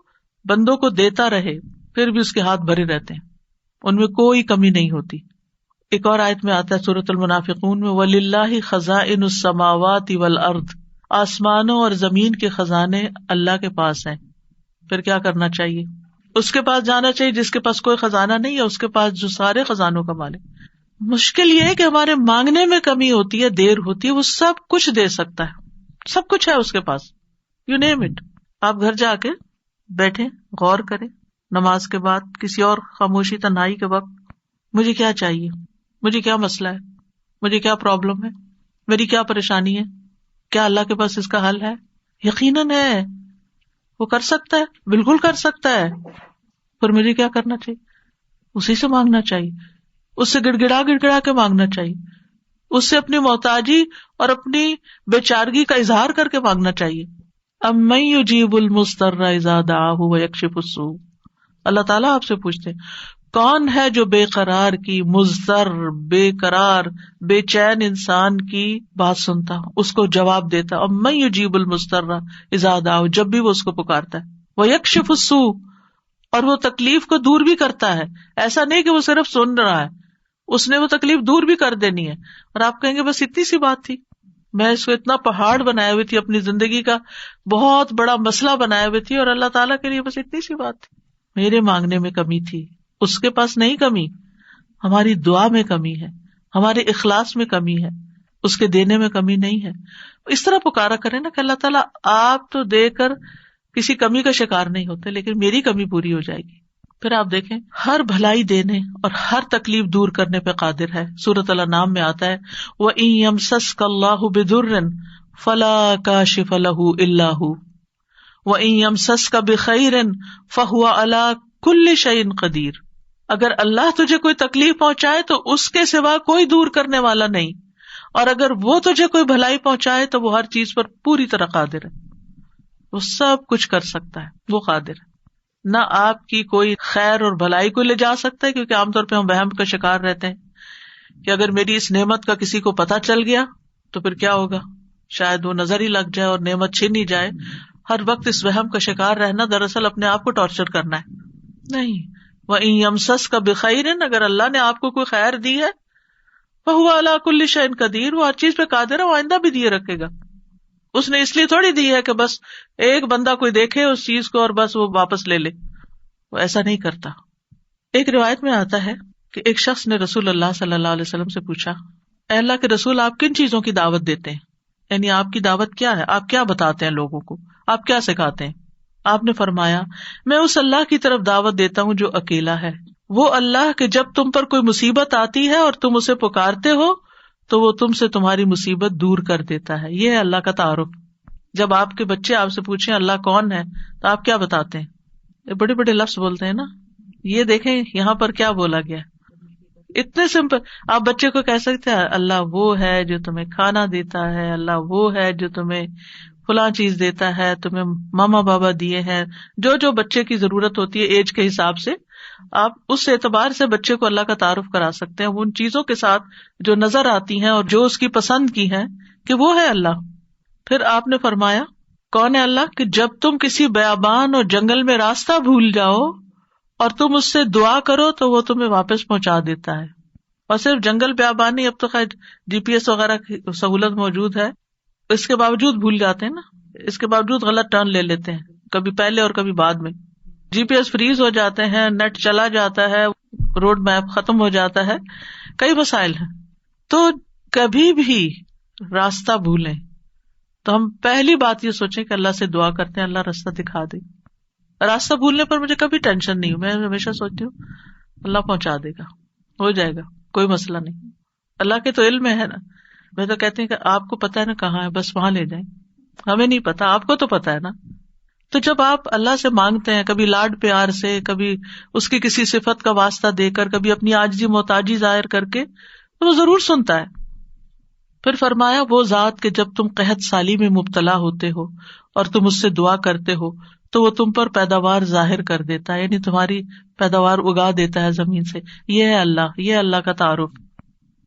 بندوں کو دیتا رہے, پھر بھی اس کے ہاتھ بھرے رہتے ہیں, ان میں کوئی کمی نہیں ہوتی. ایک اور آیت میں آتا ہے سورۃ المنافقون میں, وَلِلَّهِ خَزَائِنُ السَّمَاوَاتِ وَالْأَرْضِ, آسمانوں اور زمین کے خزانے اللہ کے پاس ہیں. پھر کیا کرنا چاہیے؟ اس کے پاس جانا چاہیے جس کے پاس کوئی خزانہ نہیں ہے, اس کے پاس جو سارے خزانوں کا مالک. مشکل یہ ہے کہ ہمارے مانگنے میں کمی ہوتی ہے, دیر ہوتی ہے. وہ سب کچھ دے سکتا ہے, سب کچھ ہے اس کے پاس, یو نیم اٹ. آپ گھر جا کے بیٹھے غور کریں نماز کے بعد کسی اور خاموشی تنہائی کے وقت, مجھے کیا چاہیے, مجھے کیا مسئلہ ہے, مجھے کیا پرابلم ہے, میری کیا پریشانی ہے, کیا اللہ کے پاس اس کا حل ہے؟ یقیناً ہے, وہ کر سکتا ہے, بالکل کر سکتا ہے. پھر مجھے کیا کرنا چاہیے؟ اسی سے مانگنا چاہیے, اس سے گڑ گڑا کے مانگنا چاہیے, اس سے اپنی محتاجی اور اپنی بیچارگی کا اظہار کر کے مانگنا چاہیے. امن یجیب المضطر اذا دعاہ ویکشف السوء, اللہ تعالیٰ آپ سے پوچھتے ہیں کون ہے جو بے قرار کی, مضطر, بے قرار, بے چین انسان کی بات سنتا, اس کو جواب دیتا. امن یجیب المضطر اذا دعاہ, جب بھی وہ اس کو پکارتا ہے. ویکشف السوء, اور وہ تکلیف کو دور بھی کرتا ہے. ایسا نہیں کہ وہ صرف سن رہا ہے, اس نے وہ تکلیف دور بھی کر دینی ہے. اور آپ کہیں گے بس اتنی سی بات تھی, میں اس کو اتنا پہاڑ بنائے ہوئی تھی, اپنی زندگی کا بہت بڑا مسئلہ بنائے ہوئی تھی, اور اللہ تعالیٰ کے لیے بس اتنی سی بات تھی. میرے مانگنے میں کمی تھی, اس کے پاس نہیں کمی. ہماری دعا میں کمی ہے, ہمارے اخلاص میں کمی ہے, اس کے دینے میں کمی نہیں ہے. اس طرح پکارا کرے نا کہ اللہ تعالیٰ آپ تو دے کر کسی کمی کا شکار نہیں ہوتے, لیکن میری کمی پوری ہو جائے گی. پھر آپ دیکھیں ہر بھلائی دینے اور ہر تکلیف دور کرنے پہ قادر ہے. سورۃ الانعام میں آتا ہے وَإِن يَمْسَسْكَ اللَّهُ بِضُرٍّ فَلَا كَاشِفَ لَهُ إِلَّا هُوَ وَإِن يَمْسَسْكَ بِخَيْرٍ فَهُوَ عَلَى كُلِّ شَيْءٍ قَدِيرٌ. اگر اللہ تجھے کوئی تکلیف پہنچائے تو اس کے سوا کوئی دور کرنے والا نہیں, اور اگر وہ تجھے کوئی بھلائی پہنچائے تو وہ ہر چیز پر پوری طرح قادر ہے. وہ سب کچھ کر سکتا ہے, وہ قادر ہے. نہ آپ کی کوئی خیر اور بھلائی کو لے جا سکتا ہے, کیونکہ عام طور پہ ہم وہم کا شکار رہتے ہیں کہ اگر میری اس نعمت کا کسی کو پتہ چل گیا تو پھر کیا ہوگا, شاید وہ نظر ہی لگ جائے اور نعمت چھین ہی جائے. ہر وقت اس وہم کا شکار رہنا دراصل اپنے آپ کو ٹارچر کرنا ہے. نہیں, وَإِن يَمْسَسْكَ بِخَيْرٍ, اگر اللہ نے آپ کو کوئی خیر دی ہے, فَهُوَ عَلَى كُلِّ شَيْءٍ قَدِيرٌ, وہ ہر چیز پہ قادر ہے, وہ آئندہ بھی دیے رکھے گا. اس نے اس لیے تھوڑی دی ہے کہ بس ایک بندہ کوئی دیکھے اس چیز کو اور بس وہ واپس لے لے, وہ ایسا نہیں کرتا. ایک روایت میں آتا ہے کہ ایک شخص نے رسول اللہ صلی اللہ علیہ وسلم سے پوچھا, اے اللہ کے رسول, آپ کن چیزوں کی دعوت دیتے ہیں, یعنی آپ کی دعوت کیا ہے, آپ کیا بتاتے ہیں لوگوں کو, آپ کیا سکھاتے ہیں؟ آپ نے فرمایا, میں اس اللہ کی طرف دعوت دیتا ہوں جو اکیلا ہے, وہ اللہ کہ جب تم پر کوئی مصیبت آتی ہے اور تم اسے پکارتے ہو تو وہ تم سے تمہاری مصیبت دور کر دیتا ہے. یہ ہے اللہ کا تعارف. جب آپ کے بچے آپ سے پوچھیں اللہ کون ہے تو آپ کیا بتاتے ہیں؟ یہ بڑے بڑے لفظ بولتے ہیں نا. یہ دیکھیں یہاں پر کیا بولا گیا, اتنے سمپل. آپ بچے کو کہہ سکتے ہیں اللہ وہ ہے جو تمہیں کھانا دیتا ہے, اللہ وہ ہے جو تمہیں فلاں چیز دیتا ہے, تمہیں ماما بابا دیے ہیں, جو بچے کی ضرورت ہوتی ہے ایج کے حساب سے آپ اس اعتبار سے بچے کو اللہ کا تعارف کرا سکتے ہیں, ان چیزوں کے ساتھ جو نظر آتی ہیں اور جو اس کی پسند کی ہیں کہ وہ ہے اللہ. پھر آپ نے فرمایا کون ہے اللہ, کہ جب تم کسی بیابان اور جنگل میں راستہ بھول جاؤ اور تم اس سے دعا کرو تو وہ تمہیں واپس پہنچا دیتا ہے. اور صرف جنگل بیابان نہیں, اب تو خیر GPS وغیرہ کی سہولت موجود ہے, اس کے باوجود بھول جاتے ہیں نا, اس کے باوجود غلط ٹرن لے لیتے ہیں, کبھی پہلے اور کبھی بعد میں. GPS فریز ہو جاتے ہیں, نیٹ چلا جاتا ہے, روڈ میپ ختم ہو جاتا ہے, کئی مسائل ہیں. تو کبھی بھی راستہ بھولیں تو ہم پہلی بات یہ سوچیں کہ اللہ سے دعا کرتے ہیں اللہ راستہ دکھا دے. راستہ بھولنے پر مجھے کبھی ٹینشن نہیں, میں ہمیشہ سوچتی ہوں اللہ پہنچا دے گا, ہو جائے گا, کوئی مسئلہ نہیں. اللہ کے تو علم ہے نا. میں تو کہتی ہوں کہ آپ کو پتا ہے نا کہاں ہے, بس وہاں لے جائیں. ہمیں نہیں پتا, آپ کو تو پتا ہے نا. تو جب آپ اللہ سے مانگتے ہیں, کبھی لاڈ پیار سے, کبھی اس کی کسی صفت کا واسطہ دے کر, کبھی اپنی عاجزی محتاجی ظاہر کر کے, تو وہ ضرور سنتا ہے. پھر فرمایا وہ ذات کہ جب تم قحط سالی میں مبتلا ہوتے ہو اور تم اس سے دعا کرتے ہو تو وہ تم پر پیداوار ظاہر کر دیتا ہے، یعنی تمہاری پیداوار اگا دیتا ہے زمین سے. یہ ہے اللہ، یہ اللہ کا تعارف.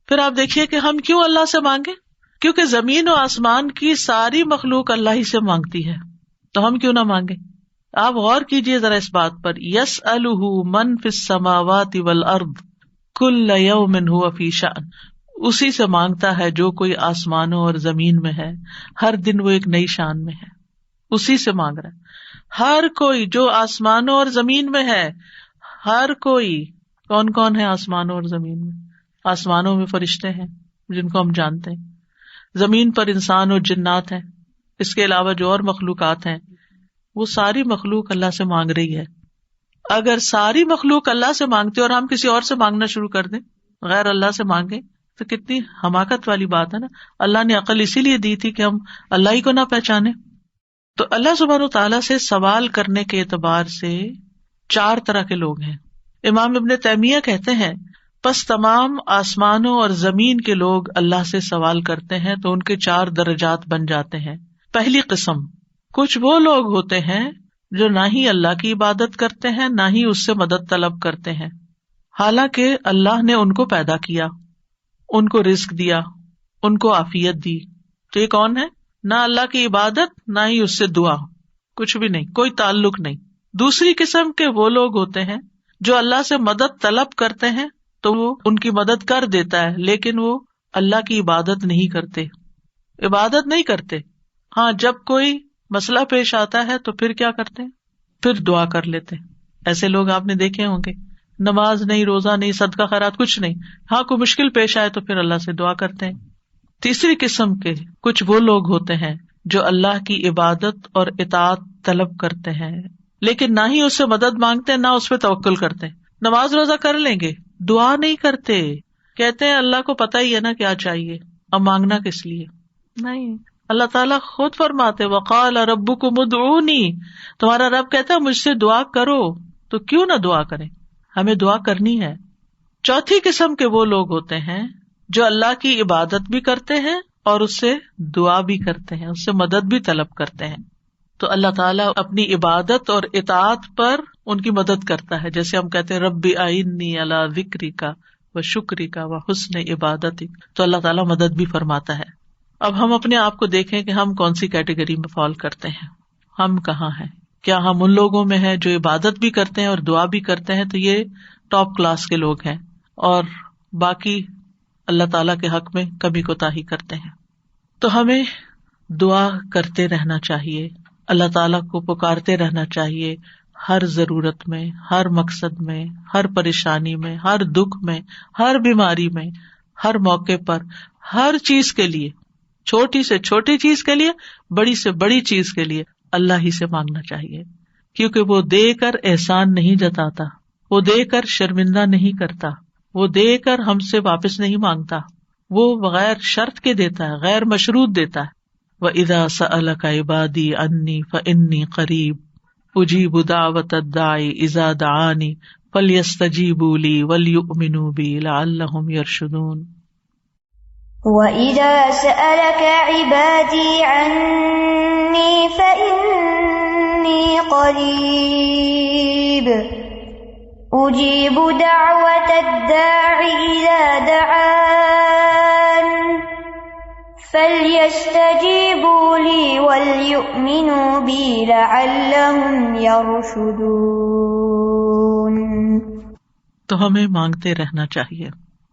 پھر آپ دیکھیے کہ ہم کیوں اللہ سے مانگے، کیونکہ زمین و آسمان کی ساری مخلوق اللہ ہی سے مانگتی ہے، تو ہم کیوں نہ مانگے. آپ غور کیجئے ذرا اس بات پر، یسألہ من فی السماوات والارض کل یوم ھو فی شأن، اسی سے مانگتا ہے جو کوئی آسمانوں اور زمین میں ہے، ہر دن وہ ایک نئی شان میں ہے، اسی سے مانگ رہا ہے. ہر کوئی جو آسمانوں اور زمین میں ہے، ہر کوئی. کون کون ہے آسمانوں اور زمین میں؟ آسمانوں میں فرشتے ہیں جن کو ہم جانتے ہیں، زمین پر انسان اور جنات ہیں، اس کے علاوہ جو اور مخلوقات ہیں، وہ ساری مخلوق اللہ سے مانگ رہی ہے. اگر ساری مخلوق اللہ سے مانگتے اور ہم کسی اور سے مانگنا شروع کر دیں، غیر اللہ سے مانگیں، تو کتنی حماقت والی بات ہے نا. اللہ نے عقل اسی لیے دی تھی کہ ہم اللہ ہی کو نہ پہچانے. تو اللہ سبحانہ وتعالیٰ سے سوال کرنے کے اعتبار سے 4 طرح کے لوگ ہیں. امام ابن تیمیہ کہتے ہیں پس تمام آسمانوں اور زمین کے لوگ اللہ سے سوال کرتے ہیں تو ان کے 4 درجات بن جاتے ہیں. پہلی قسم، کچھ وہ لوگ ہوتے ہیں جو نہ ہی اللہ کی عبادت کرتے ہیں نہ ہی اس سے مدد طلب کرتے ہیں، حالانکہ اللہ نے ان کو پیدا کیا، ان کو رزق دیا، ان کو عافیت دی. تو یہ کون ہے؟ نہ اللہ کی عبادت نہ ہی اس سے دعا، کچھ بھی نہیں، کوئی تعلق نہیں. دوسری قسم کے وہ لوگ ہوتے ہیں جو اللہ سے مدد طلب کرتے ہیں تو وہ ان کی مدد کر دیتا ہے، لیکن وہ اللہ کی عبادت نہیں کرتے، عبادت نہیں کرتے. ہاں جب کوئی مسئلہ پیش آتا ہے تو پھر کیا کرتے ہیں؟ پھر دعا کر لیتے ہیں. ایسے لوگ آپ نے دیکھے ہوں گے، نماز نہیں، روزہ نہیں، صدقہ خیرات کچھ نہیں، ہاں کوئی مشکل پیش آئے تو پھر اللہ سے دعا کرتے ہیں. تیسری قسم کے کچھ وہ لوگ ہوتے ہیں جو اللہ کی عبادت اور اطاعت طلب کرتے ہیں، لیکن نہ ہی اس سے مدد مانگتے ہیں نہ اس پہ توکل کرتے ہیں. نماز روزہ کر لیں گے، دعا نہیں کرتے، کہتے ہیں اللہ کو پتہ ہی ہے نا کیا چاہیے، اب مانگنا کس لیے. نہیں، اللہ تعالیٰ خود فرماتے وقال ربکم ادعونی، تمہارا رب کہتا ہے مجھ سے دعا کرو، تو کیوں نہ دعا کریں، ہمیں دعا کرنی ہے. چوتھی قسم کے وہ لوگ ہوتے ہیں جو اللہ کی عبادت بھی کرتے ہیں اور اس سے دعا بھی کرتے ہیں، اس سے مدد بھی طلب کرتے ہیں. تو اللہ تعالیٰ اپنی عبادت اور اطاعت پر ان کی مدد کرتا ہے، جیسے ہم کہتے ہیں رب اعنی علی ذکرک و شکرک و حسن عبادتک، تو اللہ تعالیٰ مدد بھی فرماتا ہے. اب ہم اپنے آپ کو دیکھیں کہ ہم کون سی کیٹیگری میں فال کرتے ہیں، ہم کہاں ہیں. کیا ہم ان لوگوں میں ہیں جو عبادت بھی کرتے ہیں اور دعا بھی کرتے ہیں، تو یہ ٹاپ کلاس کے لوگ ہیں، اور باقی اللہ تعالیٰ کے حق میں کمی کوتاہی کرتے ہیں. تو ہمیں دعا کرتے رہنا چاہیے، اللہ تعالیٰ کو پکارتے رہنا چاہیے، ہر ضرورت میں، ہر مقصد میں، ہر پریشانی میں، ہر دکھ میں، ہر بیماری میں، ہر موقع پر، ہر چیز کے لیے، چھوٹی سے چھوٹی چیز کے لیے، بڑی سے بڑی چیز کے لیے اللہ ہی سے مانگنا چاہیے. کیونکہ وہ دے کر احسان نہیں جتاتا، وہ دے کر شرمندہ نہیں کرتا، وہ دے کر ہم سے واپس نہیں مانگتا، وہ بغیر شرط کے دیتا ہے، غیر مشروط دیتا ہے. وَإِذَا سَأَلَكَ عِبَادِي عَنِّي فَإِنِّي قَرِيبٌ أُجِيبُ دَعْوَةَ الدَّاعِ إِذَا دَعَانِ فَلْيَسْتَجِيبُوا لِي وَلْيُؤْمِنُوا بِي لَعَلَّهُمْ يَرْشُدُونَ. وَإِذَا سَأَلَكَ عِبَادِي عَنِّي فَإِنِّي قَرِيبٌ أُجِيبُ دَعْوَةَ الدَّاعِ إِذَا دَعَانِ فَلْيَسْتَجِيبُوا لِي وَلْيُؤْمِنُوا بِي لَعَلَّهُمْ يَرْشُدُونَ. تو ہمیں مانگتے رہنا چاہیے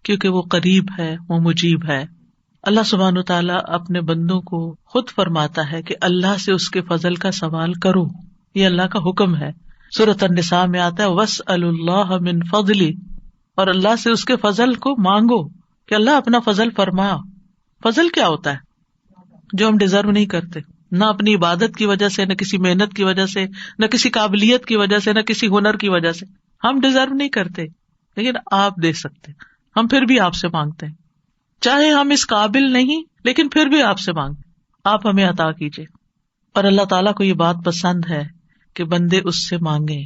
کیونکہ وہ قریب ہے، وہ مجیب ہے. اللہ سبحانہ وتعالیٰ اپنے بندوں کو خود فرماتا ہے کہ اللہ سے اس کے فضل کا سوال کرو، یہ اللہ کا حکم ہے. سورۃ النساء میں آتا ہے وَاسْأَلُوا اللَّهَ مِن فَضْلِهِ، اور اللہ سے اس کے فضل کو مانگو کہ اللہ اپنا فضل فرما. فضل کیا ہوتا ہے؟ جو ہم ڈیزرو نہیں کرتے، نہ اپنی عبادت کی وجہ سے، نہ کسی محنت کی وجہ سے، نہ کسی قابلیت کی وجہ سے، نہ کسی ہنر کی وجہ سے. ہم ڈیزرو نہیں کرتے، لیکن آپ دے سکتے. ہم پھر بھی آپ سے مانگتے ہیں، چاہے ہم اس قابل نہیں، لیکن پھر بھی آپ سے مانگتے، آپ ہمیں عطا کیجیے. اور اللہ تعالیٰ کو یہ بات پسند ہے کہ بندے اس سے مانگیں،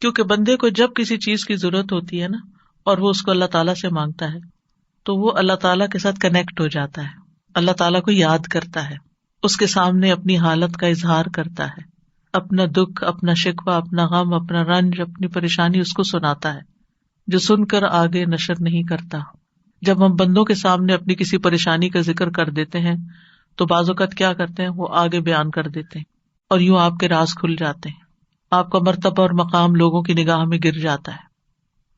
کیونکہ بندے کو جب کسی چیز کی ضرورت ہوتی ہے نا، اور وہ اس کو اللہ تعالیٰ سے مانگتا ہے، تو وہ اللہ تعالیٰ کے ساتھ کنیکٹ ہو جاتا ہے. اللہ تعالیٰ کو یاد کرتا ہے، اس کے سامنے اپنی حالت کا اظہار کرتا ہے، اپنا دکھ، اپنا شکوہ، اپنا غم، اپنا رنج، اپنی پریشانی اس کو سناتا ہے، جو سن کر آگے نشر نہیں کرتا. جب ہم بندوں کے سامنے اپنی کسی پریشانی کا ذکر کر دیتے ہیں تو بعض اوقات کیا کرتے ہیں، وہ آگے بیان کر دیتے ہیں اور یوں آپ کے راز کھل جاتے ہیں، آپ کا مرتبہ اور مقام لوگوں کی نگاہ میں گر جاتا ہے.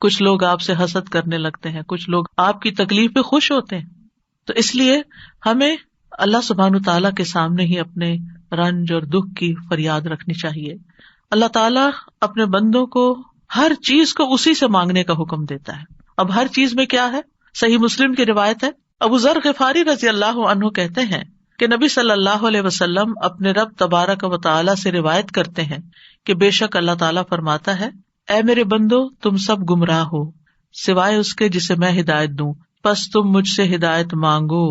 کچھ لوگ آپ سے حسد کرنے لگتے ہیں، کچھ لوگ آپ کی تکلیف پہ خوش ہوتے ہیں. تو اس لیے ہمیں اللہ سبحانہ تعالیٰ کے سامنے ہی اپنے رنج اور دکھ کی فریاد رکھنی چاہیے. اللہ تعالیٰ اپنے بندوں کو ہر چیز کو اسی سے مانگنے کا حکم دیتا ہے. اب ہر چیز میں کیا ہے؟ صحیح مسلم کی روایت ہے، ابو ذر غفاری رضی اللہ عنہ کہتے ہیں کہ نبی صلی اللہ علیہ وسلم اپنے رب تبارک و تعالیٰ سے روایت کرتے ہیں کہ بے شک اللہ تعالیٰ فرماتا ہے، اے میرے بندو تم سب گمراہ ہو سوائے اس کے جسے میں ہدایت دوں، پس تم مجھ سے ہدایت مانگو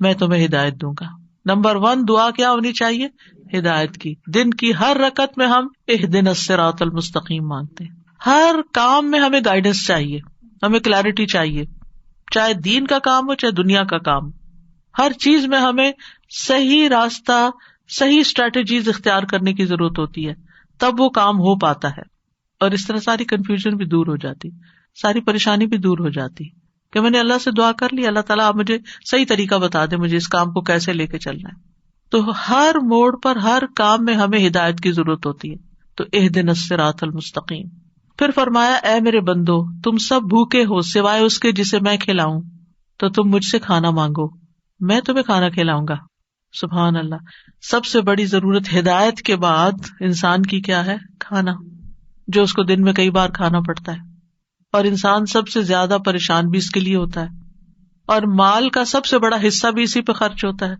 میں تمہیں ہدایت دوں گا. نمبر 1 دعا کیا ہونی چاہیے؟ ہدایت کی. دن کی ہر رکعت میں ہم اہدنا الصراط المستقیم مانگتے ہیں. ہر کام میں ہمیں گائیڈنس چاہیے، ہمیں کلیرٹی چاہیے، چاہے دین کا کام ہو چاہے دنیا کا کام. ہر چیز میں ہمیں صحیح راستہ، صحیح اسٹریٹجیز اختیار کرنے کی ضرورت ہوتی ہے، تب وہ کام ہو پاتا ہے. اور اس طرح ساری کنفیوژن بھی دور ہو جاتی، ساری پریشانی بھی دور ہو جاتی کہ میں نے اللہ سے دعا کر لی، اللہ تعالیٰ آپ مجھے صحیح طریقہ بتا دے، مجھے اس کام کو کیسے لے کے چلنا ہے. تو ہر موڑ پر، ہر کام میں ہمیں ہدایت کی ضرورت ہوتی ہے. تو اہدنا الصراط المستقیم. پھر فرمایا، اے میرے بندو تم سب بھوکے ہو سوائے اس کے جسے میں کھلاؤں، تو تم مجھ سے کھانا مانگو میں تمہیں کھانا کھلاؤں گا. سبحان اللہ. سب سے بڑی ضرورت ہدایت کے بعد انسان کی کیا ہے؟ کھانا، جو اس کو دن میں کئی بار کھانا پڑتا ہے. اور انسان سب سے زیادہ پریشان بھی اس کے لیے ہوتا ہے، اور مال کا سب سے بڑا حصہ بھی اسی پہ خرچ ہوتا ہے.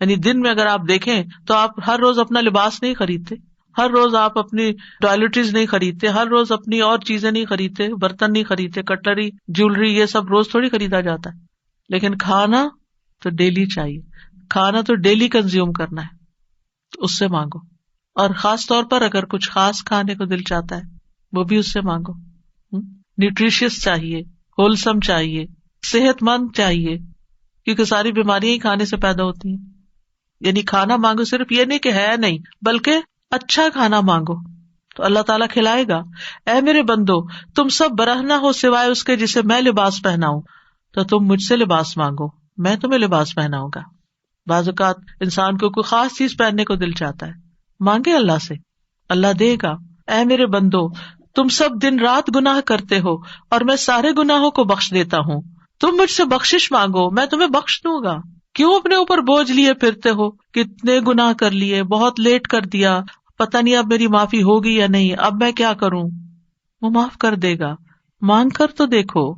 یعنی دن میں اگر آپ دیکھیں تو آپ ہر روز اپنا لباس نہیں خریدتے، ہر روز آپ اپنی ٹوائلٹریز نہیں خریدتے، ہر روز اپنی اور چیزیں نہیں خریدتے، برتن نہیں خریدتے، کٹلری، جیولری، یہ سب روز تھوڑی خریدا جاتا ہے. لیکن کھانا تو ڈیلی چاہیے، کھانا تو ڈیلی کنزیوم کرنا ہے، تو اس سے مانگو. اور خاص طور پر اگر کچھ خاص کھانے کو دل چاہتا ہے وہ بھی اس سے مانگو. نیوٹریشیس چاہیے، ہولسم چاہیے، صحت مند چاہیے، کیونکہ ساری بیماریاں ہی کھانے سے پیدا ہوتی ہیں. یعنی کھانا مانگو، صرف یہ نہیں کہ ہے نہیں، بلکہ اچھا کھانا مانگو تو اللہ تعالیٰ کھلائے گا. اے میرے بندو تم سب برہنہ ہو سوائے اس کے جسے میں لباس پہناؤں، تو تم مجھ سے لباس مانگو میں تمہیں لباس پہناؤں گا. بعض اوقات انسان کو کوئی خاص چیز پہننے کو دل چاہتا ہے، مانگے اللہ سے، اللہ دے گا. اے میرے بندو تم سب دن رات گناہ کرتے ہو اور میں سارے گناہوں کو بخش دیتا ہوں، تم مجھ سے بخشش مانگو میں تمہیں بخش دوں گا. کیوں اپنے اوپر بوجھ لیے پھرتے ہو؟ کتنے گناہ کر لیے، بہت لیٹ کر دیا، پتہ نہیں اب میری معافی ہوگی یا نہیں، اب میں کیا کروں؟ وہ معاف کر دے گا، مانگ کر تو دیکھو.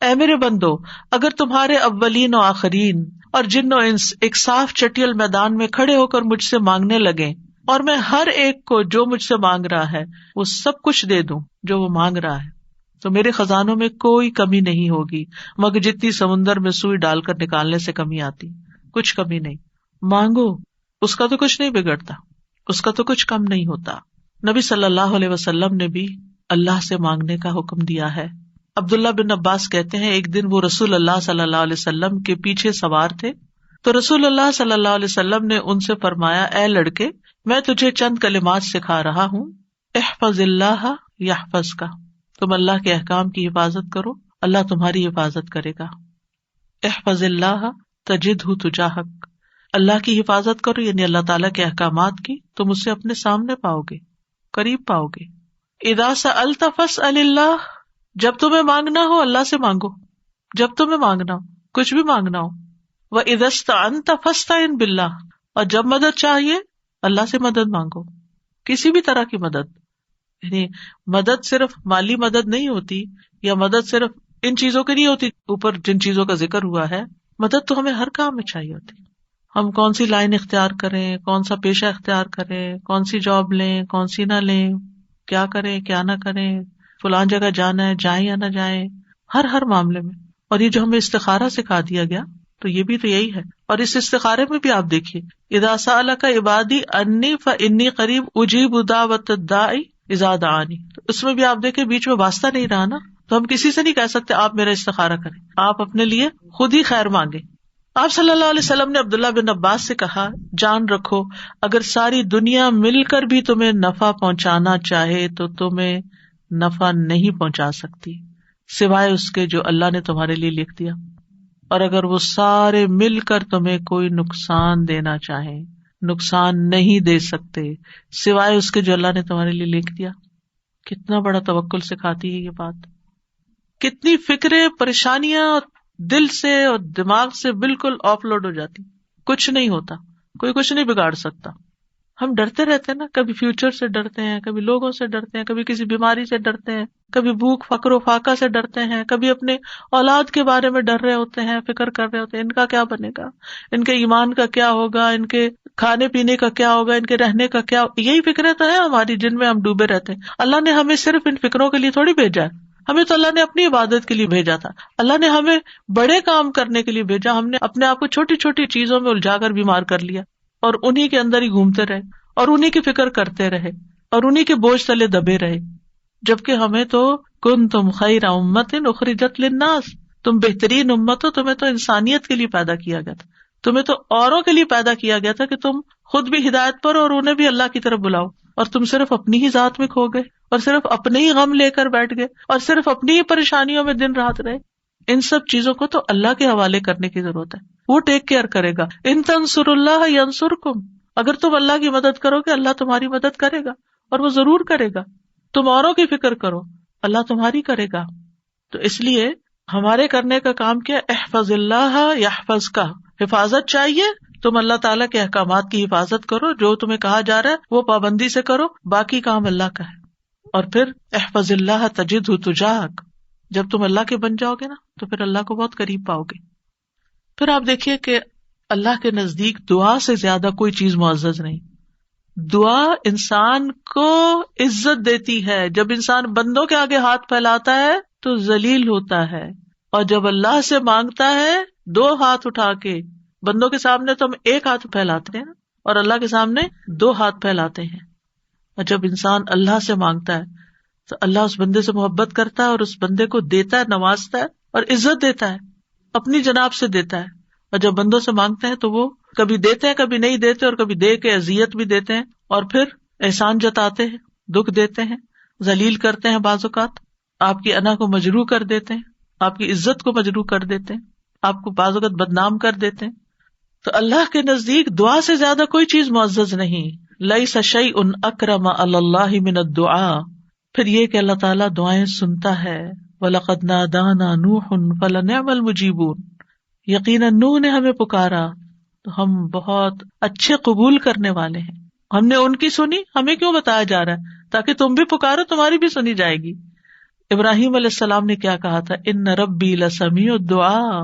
اے میرے بندو اگر تمہارے اولین و آخرین اور جن و انس ایک صاف چٹیل میدان میں کھڑے ہو کر مجھ سے مانگنے لگیں اور میں ہر ایک کو جو مجھ سے مانگ رہا ہے وہ سب کچھ دے دوں جو وہ مانگ رہا ہے، تو میرے خزانوں میں کوئی کمی نہیں ہوگی مگر جتنی سمندر میں سوئی ڈال کر نکالنے سے کمی آتی، کچھ کمی نہیں. مانگو، اس کا تو کچھ نہیں بگڑتا، اس کا تو کچھ کم نہیں ہوتا. نبی صلی اللہ علیہ وسلم نے بھی اللہ سے مانگنے کا حکم دیا ہے. عبداللہ بن عباس کہتے ہیں ایک دن وہ رسول اللہ صلی اللہ علیہ وسلم کے پیچھے سوار تھے تو رسول اللہ صلی اللہ علیہ وسلم نے ان سے فرمایا، اے لڑکے میں تجھے چند کلمات سکھا رہا ہوں، احفظ اللہ یحفظک، تم اللہ کے احکام کی حفاظت کرو اللہ تمہاری حفاظت کرے گا. احفظ اللہ تجدہ تجاہک، اللہ کی حفاظت کرو یعنی اللہ تعالیٰ کے احکامات کی، تم اسے اپنے سامنے پاؤ گے، قریب پاؤ گے. اذا سألت فاسأل اللہ، جب تمہیں مانگنا ہو اللہ سے مانگو، جب تمہیں مانگنا ہو، کچھ بھی مانگنا ہو. وَإِذَا اسْتَعَنْتَ فَاسْتَعِنْ بِاللَّهِ، اور جب مدد چاہیے اللہ سے مدد مانگو، کسی بھی طرح کی مدد. یعنی مدد صرف مالی مدد نہیں ہوتی، یا مدد صرف ان چیزوں کی نہیں ہوتی اوپر جن چیزوں کا ذکر ہوا ہے، مدد تو ہمیں ہر کام میں چاہیے ہوتی. ہم کون سی لائن اختیار کریں، کون سا پیشہ اختیار کریں، کون سی جاب لیں، کون سی نہ لیں، کیا کریں کیا نہ کریں، فلان جگہ جانا ہے جائیں یا نہ جائیں، ہر معاملے میں. اور یہ جو ہمیں استخارہ سکھا دیا گیا تو یہ بھی تو یہی ہے. اور اس استخارے میں بھی آپ دیکھیے، اذا سألک عبادی انی فانی قریب اجیب دعوت الداعی اذا دعانی، تو اس میں بھی آپ دیکھیں بیچ میں واسطہ نہیں رہا نا. تو ہم کسی سے نہیں کہہ سکتے آپ میرا استخارہ کریں، آپ اپنے لیے خود ہی خیر مانگے. آپ صلی اللہ علیہ وسلم نے عبداللہ بن عباس سے کہا، جان رکھو اگر ساری دنیا مل کر بھی تمہیں نفع پہنچانا چاہے تو تمہیں نفع نہیں پہنچا سکتی سوائے اس کے جو اللہ نے تمہارے لیے لکھ دیا، اور اگر وہ سارے مل کر تمہیں کوئی نقصان دینا چاہیں نقصان نہیں دے سکتے سوائے اس کے جو اللہ نے تمہارے لیے لکھ دیا۔ کتنا بڑا توکل سکھاتی ہے یہ بات، کتنی فکریں پریشانیاں دل سے اور دماغ سے بالکل آف لوڈ ہو جاتی، کچھ نہیں ہوتا، کوئی کچھ نہیں بگاڑ سکتا۔ ہم ڈرتے رہتے ہیں نا، کبھی فیوچر سے ڈرتے ہیں، کبھی لوگوں سے ڈرتے ہیں، کبھی کسی بیماری سے ڈرتے ہیں، کبھی بھوک فقر و فاقہ سے ڈرتے ہیں، کبھی اپنے اولاد کے بارے میں ڈر رہے ہوتے ہیں، فکر کر رہے ہوتے ہیں ان کا کیا بنے گا، ان کے ایمان کا کیا ہوگا، ان کے کھانے پینے کا کیا ہوگا، ان کے رہنے کا کیا، یہی فکریں تو ہیں ہماری جن میں ہم ڈوبے رہتے ہیں۔ اللہ نے ہمیں صرف ان فکروں کے لیے تھوڑی بھیجا ہے، ہمیں تو اللہ نے اپنی عبادت کے لیے بھیجا تھا، اللہ نے ہمیں بڑے کام کرنے کے لیے بھیجا، ہم نے اپنے آپ کو چھوٹی چھوٹی چیزوں میں الجھا کر بیمار کر لیا اور انہی کے اندر ہی گھومتے رہے اور انہی کی فکر کرتے رہے اور انہی کے بوجھ تلے دبے رہے، جبکہ ہمیں تو کنتم خیر امۃ اخرجت للناس، تم بہترین امت ہو، تمہیں تو انسانیت کے لیے پیدا کیا گیا تھا، تمہیں تو اوروں کے لیے پیدا کیا گیا تھا کہ تم خود بھی ہدایت پر اور انہیں بھی اللہ کی طرف بلاؤ، اور تم صرف اپنی ہی ذات میں کھو گئے اور صرف اپنے ہی غم لے کر بیٹھ گئے اور صرف اپنی ہی پریشانیوں میں دن رات رہے۔ ان سب چیزوں کو تو اللہ کے حوالے کرنے کی ضرورت ہے، وہ ٹیک کیئر کرے گا۔ ان تنصروا اللہ ینصرکم، اگر تم اللہ کی مدد کرو گے اللہ تمہاری مدد کرے گا، اور وہ ضرور کرے گا۔ تم اوروں کی فکر کرو، اللہ تمہاری کرے گا۔ تو اس لیے ہمارے کرنے کا کام کیا؟ احفظ اللہ یحفظک، حفاظت چاہیے، تم اللہ تعالیٰ کے احکامات کی حفاظت کرو، جو تمہیں کہا جا رہا ہے وہ پابندی سے کرو، باقی کام اللہ کا ہے۔ اور پھر احفظ اللہ تجدہ تجاہک، جب تم اللہ کے بن جاؤ گے نا تو پھر اللہ کو بہت قریب پاؤ گے۔ پھر آپ دیکھیے کہ اللہ کے نزدیک دعا سے زیادہ کوئی چیز معزز نہیں۔ دعا انسان کو عزت دیتی ہے، جب انسان بندوں کے آگے ہاتھ پھیلاتا ہے تو ذلیل ہوتا ہے، اور جب اللہ سے مانگتا ہے دو ہاتھ اٹھا کے، بندوں کے سامنے تو ہم ایک ہاتھ پھیلاتے ہیں اور اللہ کے سامنے دو ہاتھ پھیلاتے ہیں، اور جب انسان اللہ سے مانگتا ہے تو اللہ اس بندے سے محبت کرتا ہے اور اس بندے کو دیتا ہے، نوازتا ہے اور عزت دیتا ہے، اپنی جناب سے دیتا ہے۔ اور جب بندوں سے مانگتے ہیں تو وہ کبھی دیتے ہیں کبھی نہیں دیتے، اور کبھی دے کے اذیت بھی دیتے ہیں، اور پھر احسان جتاتے ہیں، دکھ دیتے ہیں، ذلیل کرتے ہیں، بعض اوقات آپ کی انا کو مجروح کر دیتے ہیں، آپ کی عزت کو مجروح کر دیتے ہیں، آپ کو بعض اوقات بدنام کر دیتے ہیں۔ تو اللہ کے نزدیک دعا سے زیادہ کوئی چیز معزز نہیں۔ لیس شیء اکرم علی اللہ من الدعاء، پھر یہ کہ اللہ تعالیٰ دعائیں سنتا ہے۔ وَلَقَدْ نَادَانَا نُوحٌ فَلَنِعْمَ الْمُجِيبُونَ، یقیناً نوح نے ہمیں پکارا تو ہم بہت اچھے قبول کرنے والے ہیں۔ ہم نے ان کی سنی، ہمیں کیوں بتایا جا رہا ہے؟ تاکہ تم بھی پکارو، تمہاری بھی سنی جائے گی۔ ابراہیم علیہ السلام نے کیا کہا تھا؟ ان ربی لسمیع الدعاء،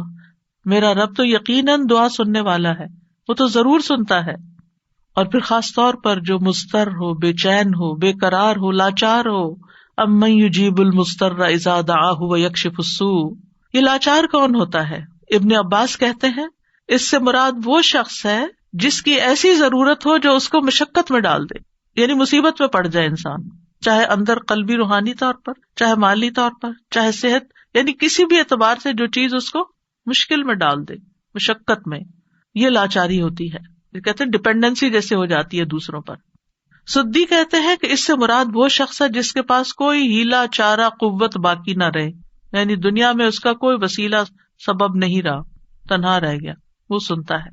میرا رب تو یقیناً دعا سننے والا ہے، وہ تو ضرور سنتا ہے۔ اور پھر خاص طور پر جو مضطر ہو، بے چین ہو، بے قرار ہو، لاچار ہو، امن یجیب المضطر اذا دعاہ ویکشف السوء، یہ لاچار کون ہوتا ہے؟ ابن عباس کہتے ہیں اس سے مراد وہ شخص ہے جس کی ایسی ضرورت ہو جو اس کو مشقت میں ڈال دے، یعنی مصیبت میں پڑ جائے انسان، چاہے اندر قلبی روحانی طور پر، چاہے مالی طور پر، چاہے صحت، یعنی کسی بھی اعتبار سے جو چیز اس کو مشکل میں ڈال دے، مشقت میں، یہ لاچاری ہوتی ہے۔ یہ کہتے ہیں ڈپینڈنسی جیسے ہو جاتی ہے دوسروں پر۔ سدی کہتے ہیں کہ اس سے مراد وہ شخص ہے جس کے پاس کوئی ہیلا چارہ قوت باقی نہ رہے، یعنی دنیا میں اس کا کوئی وسیلہ سبب نہیں رہا، تنہا رہ گیا، وہ سنتا ہے۔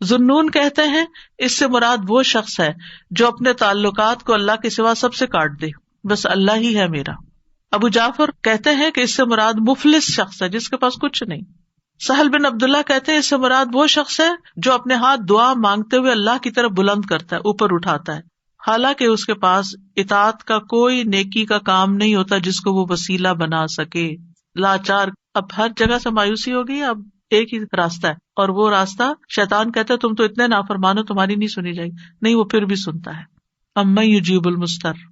ذنون کہتے ہیں اس سے مراد وہ شخص ہے جو اپنے تعلقات کو اللہ کے سوا سب سے کاٹ دے، بس اللہ ہی ہے میرا۔ ابو جعفر کہتے ہیں کہ اس سے مراد مفلس شخص ہے جس کے پاس کچھ نہیں۔ سہل بن عبداللہ کہتے ہیں اس سے مراد وہ شخص ہے جو اپنے ہاتھ دعا مانگتے ہوئے اللہ کی طرف بلند کرتا ہے، اوپر اٹھاتا ہے، حالانکہ اس کے پاس اطاعت کا کوئی نیکی کا کام نہیں ہوتا جس کو وہ وسیلہ بنا سکے۔ لاچار، اب ہر جگہ سے مایوسی ہو گئی، اب ایک ہی راستہ ہے، اور وہ راستہ شیطان کہتا ہے تم تو اتنے نافرمان ہو، تمہاری نہیں سنی جائے گی، نہیں، وہ پھر بھی سنتا ہے۔ امن یجیب المضطر،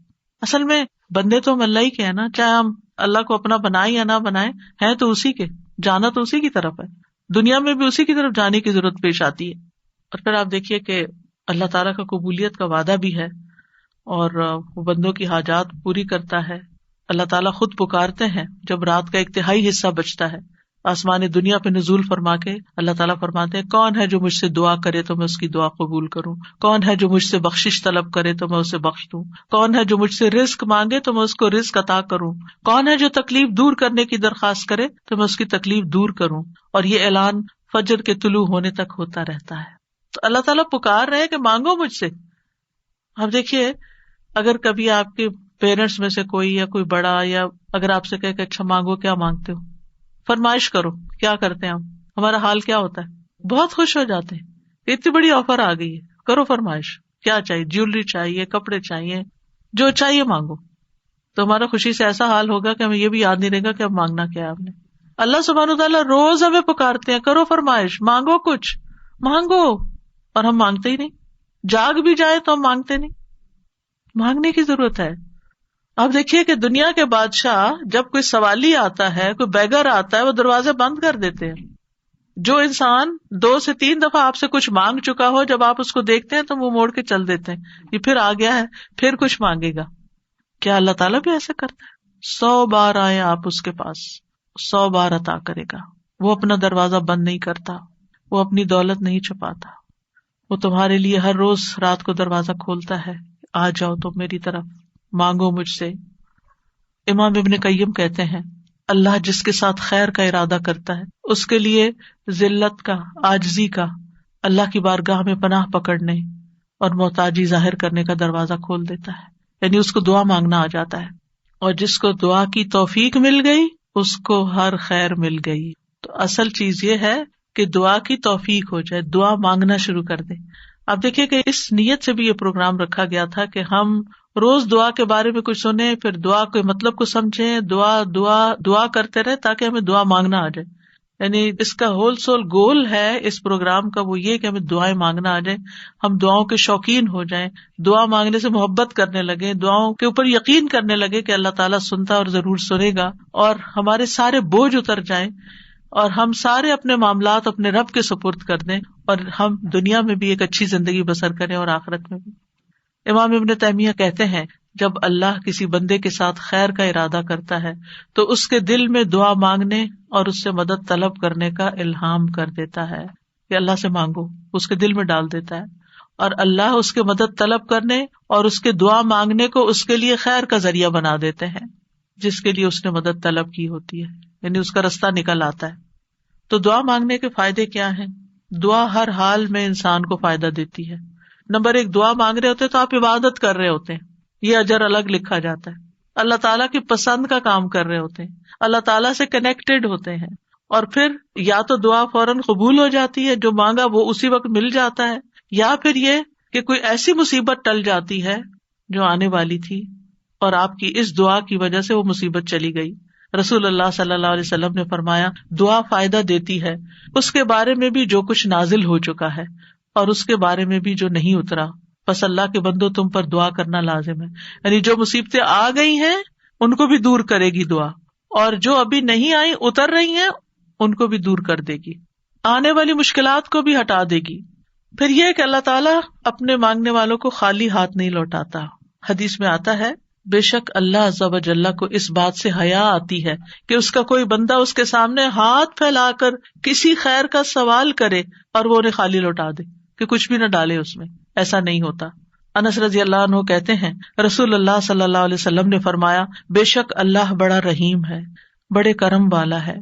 اصل میں بندے تو ہم اللہ ہی کے ہیں نا، چاہے ہم اللہ کو اپنا بنائیں یا نہ بنائیں، ہیں تو اسی کے، جانا تو اسی کی طرف ہے، دنیا میں بھی اسی کی طرف جانے کی ضرورت پیش آتی ہے۔ اور پھر آپ دیکھیے کہ اللہ تعالیٰ کا قبولیت کا وعدہ بھی ہے، اور وہ بندوں کی حاجات پوری کرتا ہے۔ اللہ تعالیٰ خود پکارتے ہیں جب رات کا ایک تہائی حصہ بچتا ہے آسمان دنیا پہ نزول فرما کے اللہ تعالیٰ فرماتے ہیں کون ہے جو مجھ سے دعا کرے تو میں اس کی دعا قبول کروں، کون ہے جو مجھ سے بخشش طلب کرے تو میں اسے بخش دوں، کون ہے جو مجھ سے رزق مانگے تو میں اس کو رزق عطا کروں، کون ہے جو تکلیف دور کرنے کی درخواست کرے تو میں اس کی تکلیف دور کروں. اور یہ اعلان فجر کے طلوع ہونے تک ہوتا رہتا ہے. تو اللہ تعالیٰ پکار رہے کہ مانگو مجھ سے. اب دیکھیے اگر کبھی آپ کے پیرنٹس میں سے کوئی یا کوئی بڑا یا اگر آپ سے کہے کہ اچھا مانگو، کیا مانگتے ہو، فرمائش کرو، کیا کرتے ہیں ہمارا حال کیا ہوتا ہے؟ بہت خوش ہو جاتے ہیں، اتنی بڑی آفر آ گئی ہے، کرو فرمائش، کیا چاہیے، جیولری چاہیے، کپڑے چاہیے، جو چاہیے مانگو. تو ہمارا خوشی سے ایسا حال ہوگا کہ ہمیں یہ بھی یاد نہیں رہے گا کہ اب مانگنا کیا ہے آپ نے. اللہ سبحانہ وتعالیٰ روز ہمیں پکارتے ہیں کرو فرمائش، مانگو، کچھ مانگو، اور ہم مانگتے ہی نہیں. جاگ بھی جائے تو ہم مانگتے نہیں. مانگنے کی ضرورت ہے. آپ دیکھیے کہ دنیا کے بادشاہ جب کوئی سوالی آتا ہے، کوئی بیگر آتا ہے، وہ دروازے بند کر دیتے ہیں. جو انسان 2 سے 3 دفعہ آپ سے کچھ مانگ چکا ہو، جب آپ اس کو دیکھتے ہیں تو وہ موڑ کے چل دیتے ہیں، یہ پھر آ گیا ہے، پھر کچھ مانگے گا. کیا اللہ تعالیٰ بھی ایسا کرتا ہے؟ 100 بار آئے آپ اس کے پاس، 100 بار عطا کرے گا. وہ اپنا دروازہ بند نہیں کرتا، وہ اپنی دولت نہیں چھپاتا. وہ تمہارے لیے ہر روز رات کو دروازہ کھولتا ہے، آ جاؤ تم میری طرف، مانگو مجھ سے. امام ابن قیم کہتے ہیں اللہ جس کے ساتھ خیر کا ارادہ کرتا ہے اس کے لیے ذلت کا، عاجزی کا، اللہ کی بارگاہ میں پناہ پکڑنے اور محتاجی ظاہر کرنے کا دروازہ کھول دیتا ہے. یعنی اس کو دعا مانگنا آ جاتا ہے. اور جس کو دعا کی توفیق مل گئی اس کو ہر خیر مل گئی. تو اصل چیز یہ ہے کہ دعا کی توفیق ہو جائے، دعا مانگنا شروع کر دیں. آپ دیکھیے کہ اس نیت سے بھی یہ پروگرام رکھا گیا تھا کہ ہم روز دعا کے بارے میں کچھ سنیں، پھر دعا کے مطلب کو سمجھیں، دعا کرتے رہے تاکہ ہمیں دعا مانگنا آ جائے. یعنی اس کا ہول سول گول ہے اس پروگرام کا وہ یہ کہ ہمیں دعائیں مانگنا آ جائے، ہم دعاؤں کے شوقین ہو جائیں، دعا مانگنے سے محبت کرنے لگے، دعاؤں کے اوپر یقین کرنے لگے کہ اللہ تعالیٰ سنتا اور ضرور سنے گا، اور ہمارے سارے بوجھ اتر جائیں اور ہم سارے اپنے معاملات اپنے رب کے سپرد کر دیں، اور ہم دنیا میں بھی ایک اچھی زندگی بسر کریں اور آخرت میں بھی. امام ابن تیمیہ کہتے ہیں جب اللہ کسی بندے کے ساتھ خیر کا ارادہ کرتا ہے تو اس کے دل میں دعا مانگنے اور اس سے مدد طلب کرنے کا الہام کر دیتا ہے کہ اللہ سے مانگو، اس کے دل میں ڈال دیتا ہے، اور اللہ اس کے مدد طلب کرنے اور اس کے دعا مانگنے کو اس کے لیے خیر کا ذریعہ بنا دیتے ہیں جس کے لیے اس نے مدد طلب کی ہوتی ہے، یعنی اس کا رستہ نکل آتا ہے. تو دعا مانگنے کے فائدے کیا ہیں؟ دعا ہر حال میں انسان کو فائدہ دیتی ہے. نمبر 1، دعا مانگ رہے ہوتے تو آپ عبادت کر رہے ہوتے ہیں، یہ اجر الگ لکھا جاتا ہے. اللہ تعالیٰ کی پسند کا کام کر رہے ہوتے ہیں، اللہ تعالیٰ سے کنیکٹڈ ہوتے ہیں، اور پھر یا تو دعا فوراً قبول ہو جاتی ہے، جو مانگا وہ اسی وقت مل جاتا ہے، یا پھر یہ کہ کوئی ایسی مصیبت ٹل جاتی ہے جو آنے والی تھی اور آپ کی اس دعا کی وجہ سے وہ مصیبت چلی گئی. رسول اللہ صلی اللہ علیہ وسلم نے فرمایا دعا فائدہ دیتی ہے اس کے بارے میں بھی جو کچھ نازل ہو چکا ہے اور اس کے بارے میں بھی جو نہیں اترا. بس اللہ کے بندو تم پر دعا کرنا لازم ہے. یعنی جو مصیبتیں آ گئی ہیں ان کو بھی دور کرے گی دعا، اور جو ابھی نہیں آئی اتر رہی ہیں ان کو بھی دور کر دے گی، آنے والی مشکلات کو بھی ہٹا دے گی. پھر یہ کہ اللہ تعالیٰ اپنے مانگنے والوں کو خالی ہاتھ نہیں لوٹاتا. حدیث میں آتا ہے بے شک اللہ عز و جل کو اس بات سے حیا آتی ہے کہ اس کا کوئی بندہ اس کے سامنے ہاتھ پھیلا کر کسی خیر کا سوال کرے اور وہ انہیں خالی لوٹا دے، کہ کچھ بھی نہ ڈالے اس میں. ایسا نہیں ہوتا. انس رضی اللہ عنہ کہتے ہیں رسول اللہ صلی اللہ علیہ وسلم نے فرمایا بے شک اللہ بڑا رحیم ہے، بڑے کرم والا ہے.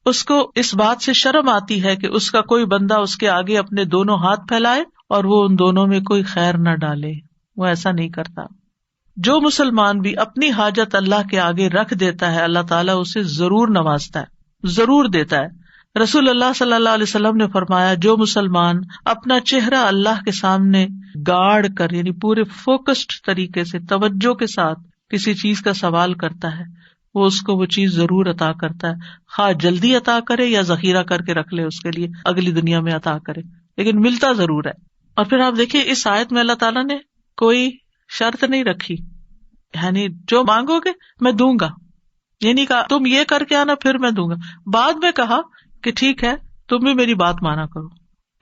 اس کو اس بات سے شرم آتی ہے کہ اس کا کوئی بندہ اس کے آگے اپنے دونوں ہاتھ پھیلائے اور وہ ان دونوں میں کوئی خیر نہ ڈالے. وہ ایسا نہیں کرتا. جو مسلمان بھی اپنی حاجت اللہ کے آگے رکھ دیتا ہے اللہ تعالیٰ اسے ضرور نوازتا ہے، ضرور دیتا ہے. رسول اللہ صلی اللہ علیہ وسلم نے فرمایا جو مسلمان اپنا چہرہ اللہ کے سامنے گاڑ کر، یعنی پورے فوکسڈ طریقے سے توجہ کے ساتھ کسی چیز کا سوال کرتا ہے وہ اس کو وہ چیز ضرور عطا کرتا ہے، خواہ جلدی عطا کرے یا ذخیرہ کر کے رکھ لے اس کے لیے اگلی دنیا میں عطا کرے، لیکن ملتا ضرور ہے. اور پھر آپ دیکھیے اس آیت میں اللہ تعالیٰ نے کوئی شرط نہیں رکھی، یعنی جو مانگو گے میں دوں گا، یعنی کہا تم یہ کر کے آنا پھر میں دوں گا. بعد میں کہا کہ ٹھیک ہے تم بھی میری بات مانا کرو،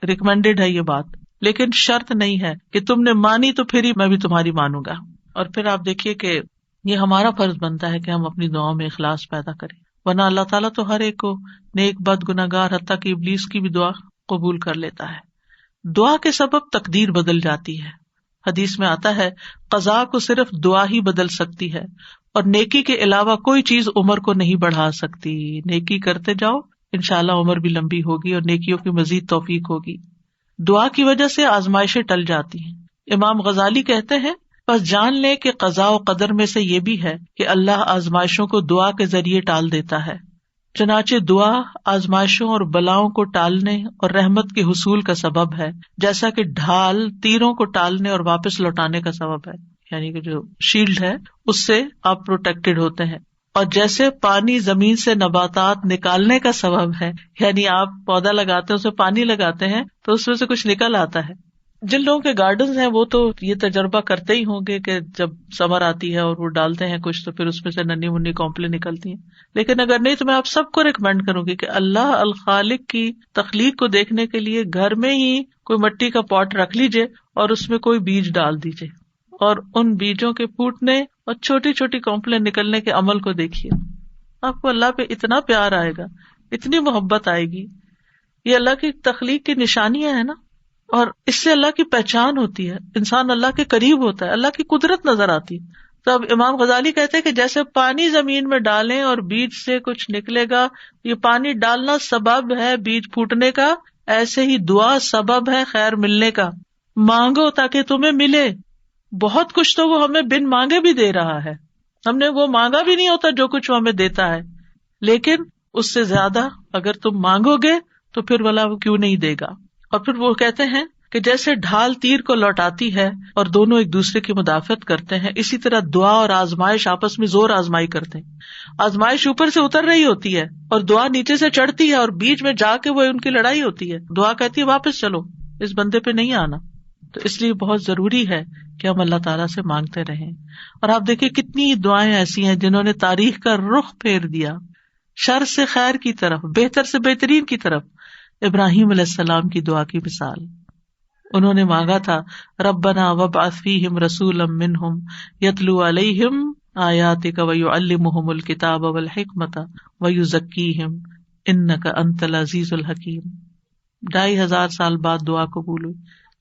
ریکمینڈیڈ ہے یہ بات، لیکن شرط نہیں ہے کہ تم نے مانی تو پھر ہی میں بھی تمہاری مانوں گا. اور پھر آپ دیکھیے کہ یہ ہمارا فرض بنتا ہے کہ ہم اپنی دعاؤں میں اخلاص پیدا کریں. ورنہ اللہ تعالیٰ تو ہر ایک کو نیک بد گناہگار حتیٰ کہ ابلیس کی بھی دعا قبول کر لیتا ہے. دعا کے سبب تقدیر بدل جاتی ہے. حدیث میں آتا ہے قضاء کو صرف دعا ہی بدل سکتی ہے اور نیکی کے علاوہ کوئی چیز عمر کو نہیں بڑھا سکتی. نیکی کرتے جاؤ انشاءاللہ عمر بھی لمبی ہوگی اور نیکیوں کی مزید توفیق ہوگی. دعا کی وجہ سے آزمائشیں ٹل جاتی ہیں. امام غزالی کہتے ہیں بس جان لے کہ قضاء و قدر میں سے یہ بھی ہے کہ اللہ آزمائشوں کو دعا کے ذریعے ٹال دیتا ہے. چنانچہ دعا آزمائشوں اور بلاؤں کو ٹالنے اور رحمت کے حصول کا سبب ہے، جیسا کہ ڈھال تیروں کو ٹالنے اور واپس لوٹانے کا سبب ہے. یعنی کہ جو شیلڈ ہے اس سے آپ پروٹیکٹڈ ہوتے ہیں. اور جیسے پانی زمین سے نباتات نکالنے کا سبب ہے، یعنی آپ پودا لگاتے ہیں اسے پانی لگاتے ہیں تو اس میں سے کچھ نکل آتا ہے. جن لوگوں کے گارڈنز ہیں وہ تو یہ تجربہ کرتے ہی ہوں گے کہ جب سمر آتی ہے اور وہ ڈالتے ہیں کچھ تو پھر اس میں سے ننھی منی کونپلیں نکلتی ہیں. لیکن اگر نہیں تو میں آپ سب کو ریکمینڈ کروں گی کہ اللہ الخالق کی تخلیق کو دیکھنے کے لیے گھر میں ہی کوئی مٹی کا پاٹ رکھ لیجئے اور اس میں کوئی بیج ڈال دیجئے اور ان بیجوں کے پھوٹنے اور چھوٹی چھوٹی کونپلیں نکلنے کے عمل کو دیکھیے. آپ کو اللہ پہ اتنا پیار آئے گا، اتنی محبت آئے گی. یہ اللہ کی تخلیق کی نشانیاں ہیں نا، اور اس سے اللہ کی پہچان ہوتی ہے. انسان اللہ کے قریب ہوتا ہے، اللہ کی قدرت نظر آتی ہے. تو اب امام غزالی کہتے ہیں کہ جیسے پانی زمین میں ڈالیں اور بیج سے کچھ نکلے گا، یہ پانی ڈالنا سبب ہے بیج پھوٹنے کا، ایسے ہی دعا سبب ہے خیر ملنے کا. مانگو تاکہ تمہیں ملے. بہت کچھ تو وہ ہمیں بن مانگے بھی دے رہا ہے، ہم نے وہ مانگا بھی نہیں ہوتا جو کچھ وہ ہمیں دیتا ہے، لیکن اس سے زیادہ اگر تم مانگو گے تو پھر والا وہ کیوں نہیں دے گا. اور پھر وہ کہتے ہیں کہ جیسے ڈھال تیر کو لوٹاتی ہے اور دونوں ایک دوسرے کی مدافعت کرتے ہیں، اسی طرح دعا اور آزمائش آپس میں زور آزمائی کرتے ہیں. آزمائش اوپر سے اتر رہی ہوتی ہے اور دعا نیچے سے چڑھتی ہے اور بیچ میں جا کے وہ ان کی لڑائی ہوتی ہے. دعا کہتی ہے واپس چلو، اس بندے پہ نہیں آنا. تو اس لیے بہت ضروری ہے کہ ہم اللہ تعالیٰ سے مانگتے رہیں. اور آپ دیکھیں کتنی دعائیں ایسی ہیں جنہوں نے تاریخ کا رخ پھیر دیا، شر سے خیر کی طرف، بہتر سے بہترین کی طرف. ابراہیم علیہ السلام کی دعا کی مثال، انہوں نے مانگا تھا ربنا وابعث فیہم رسولا منہم یتلو علیہم آیاتک ویعلمہم الکتاب والحکمت ویزکیہم انک انت العزیز الحکیم. 2500 سال بعد دعا قبول ہوئی.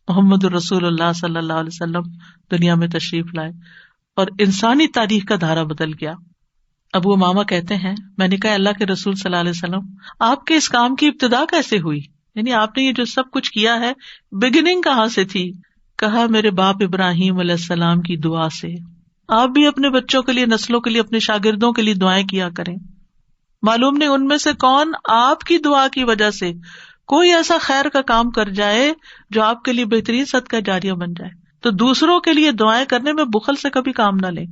محمد الرسول اللہ صلی اللہ علیہ وسلم دنیا میں تشریف لائے اور انسانی تاریخ کا دھارا بدل گیا. ابو امامہ کہتے ہیں میں نے کہا اللہ کے رسول صلی اللہ علیہ وسلم آپ کے اس کام کی ابتدا کیسے ہوئی، یعنی آپ نے یہ جو سب کچھ کیا ہے بگننگ کہاں سے تھی؟ کہا میرے باپ ابراہیم علیہ السلام کی دعا سے. آپ بھی اپنے بچوں کے لیے، نسلوں کے لیے، اپنے شاگردوں کے لیے دعائیں کیا کریں. معلوم نہیں ان میں سے کون آپ کی دعا کی وجہ سے کوئی ایسا خیر کا کام کر جائے جو آپ کے لیے بہترین صدقہ جاریہ بن جائے. تو دوسروں کے لیے دعائیں کرنے میں بخل سے کبھی کام نہ لیں.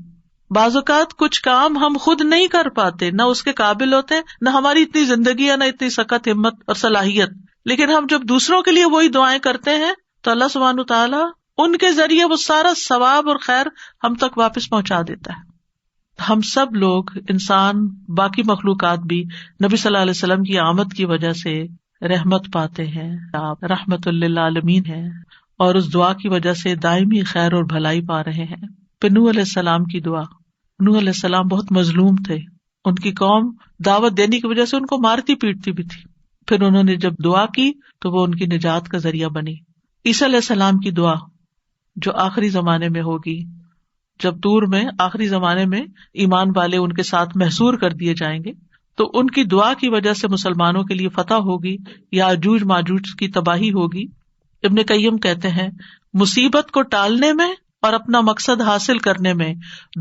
بعض اوقات کچھ کام ہم خود نہیں کر پاتے، نہ اس کے قابل ہوتے، نہ ہماری اتنی زندگی ہے، نہ اتنی سخت ہمت اور صلاحیت، لیکن ہم جب دوسروں کے لیے وہی دعائیں کرتے ہیں تو اللہ سبحانہ تعالیٰ ان کے ذریعے وہ سارا ثواب اور خیر ہم تک واپس پہنچا دیتا ہے. ہم سب لوگ، انسان، باقی مخلوقات بھی نبی صلی اللہ علیہ وسلم کی آمد کی وجہ سے رحمت پاتے ہیں. آپ رحمت للعالمین ہیں اور اس دعا کی وجہ سے دائمی خیر اور بھلائی پا رہے ہیں. پھر نوح علیہ السلام کی دعا. نوح علیہ السلام بہت مظلوم تھے، ان کی قوم دعوت دینے کی وجہ سے ان کو مارتی پیٹتی بھی تھی. پھر انہوں نے جب دعا کی تو وہ ان کی نجات کا ذریعہ بنی. عیسیٰ علیہ السلام کی دعا جو آخری زمانے میں ہوگی، جب طور میں آخری زمانے میں ایمان والے ان کے ساتھ محصور کر دیے جائیں گے تو ان کی دعا کی وجہ سے مسلمانوں کے لیے فتح ہوگی، یاجوج ماجوج کی تباہی ہوگی. ابن قیم کہتے ہیں مصیبت کو ٹالنے میں اور اپنا مقصد حاصل کرنے میں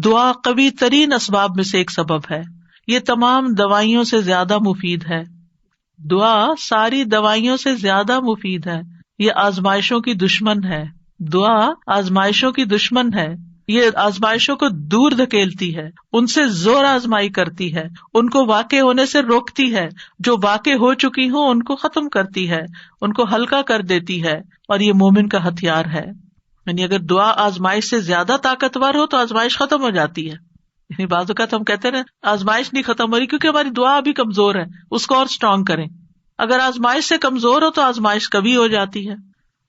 دعا قوی ترین اسباب میں سے ایک سبب ہے. یہ تمام دوائیوں سے زیادہ مفید ہے. دعا ساری دوائیوں سے زیادہ مفید ہے. یہ آزمائشوں کی دشمن ہے. دعا آزمائشوں کی دشمن ہے. یہ آزمائشوں کو دور دھکیلتی ہے، ان سے زور آزمائی کرتی ہے، ان کو واقع ہونے سے روکتی ہے، جو واقع ہو چکی ہوں ان کو ختم کرتی ہے، ان کو ہلکا کر دیتی ہے، اور یہ مومن کا ہتھیار ہے. یعنی اگر دعا آزمائش سے زیادہ طاقتور ہو تو آزمائش ختم ہو جاتی ہے. یعنی بعض اوقات ہم کہتے ہیں آزمائش نہیں ختم ہو رہی کیونکہ ہماری دعا ابھی کمزور ہے، اس کو اور اسٹرانگ کریں. اگر آزمائش سے کمزور ہو تو آزمائش کبھی ہو جاتی ہے،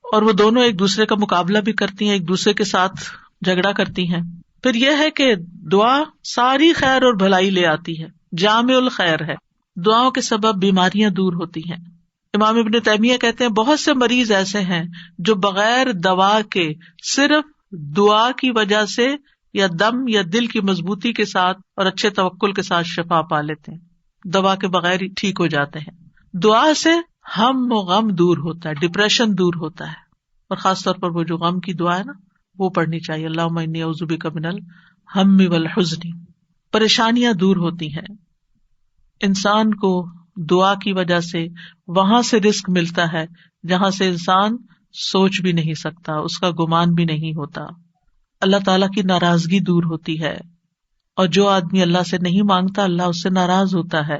اور وہ دونوں ایک دوسرے کا مقابلہ بھی کرتی ہیں، ایک دوسرے کے ساتھ جھگڑا کرتی ہیں. پھر یہ ہے کہ دعا ساری خیر اور بھلائی لے آتی ہے. جامع الخیر ہے. دعاؤں کے سبب بیماریاں دور ہوتی ہیں. امام ابن تیمیہ کہتے ہیں بہت سے مریض ایسے ہیں جو بغیر دوا کے صرف دعا کی وجہ سے یا دم یا دل کی مضبوطی کے ساتھ اور اچھے توکل کے ساتھ شفا پا لیتے ہیں. دوا کے بغیر ہی ٹھیک ہو جاتے ہیں. دعا سے ہم و غم دور ہوتا ہے, ڈپریشن دور ہوتا ہے, اور خاص طور پر وہ جو غم کی دعا ہے نا وہ پڑھنی چاہیے. اللہم انی اعوذ بک من الہم والحزن. پریشانیاں دور ہوتی ہیں. انسان کو دعا کی وجہ سے وہاں سے رزق ملتا ہے جہاں سے انسان سوچ بھی نہیں سکتا, اس کا گمان بھی نہیں ہوتا. اللہ تعالیٰ کی ناراضگی دور ہوتی ہے, اور جو آدمی اللہ سے نہیں مانگتا اللہ اس سے ناراض ہوتا ہے.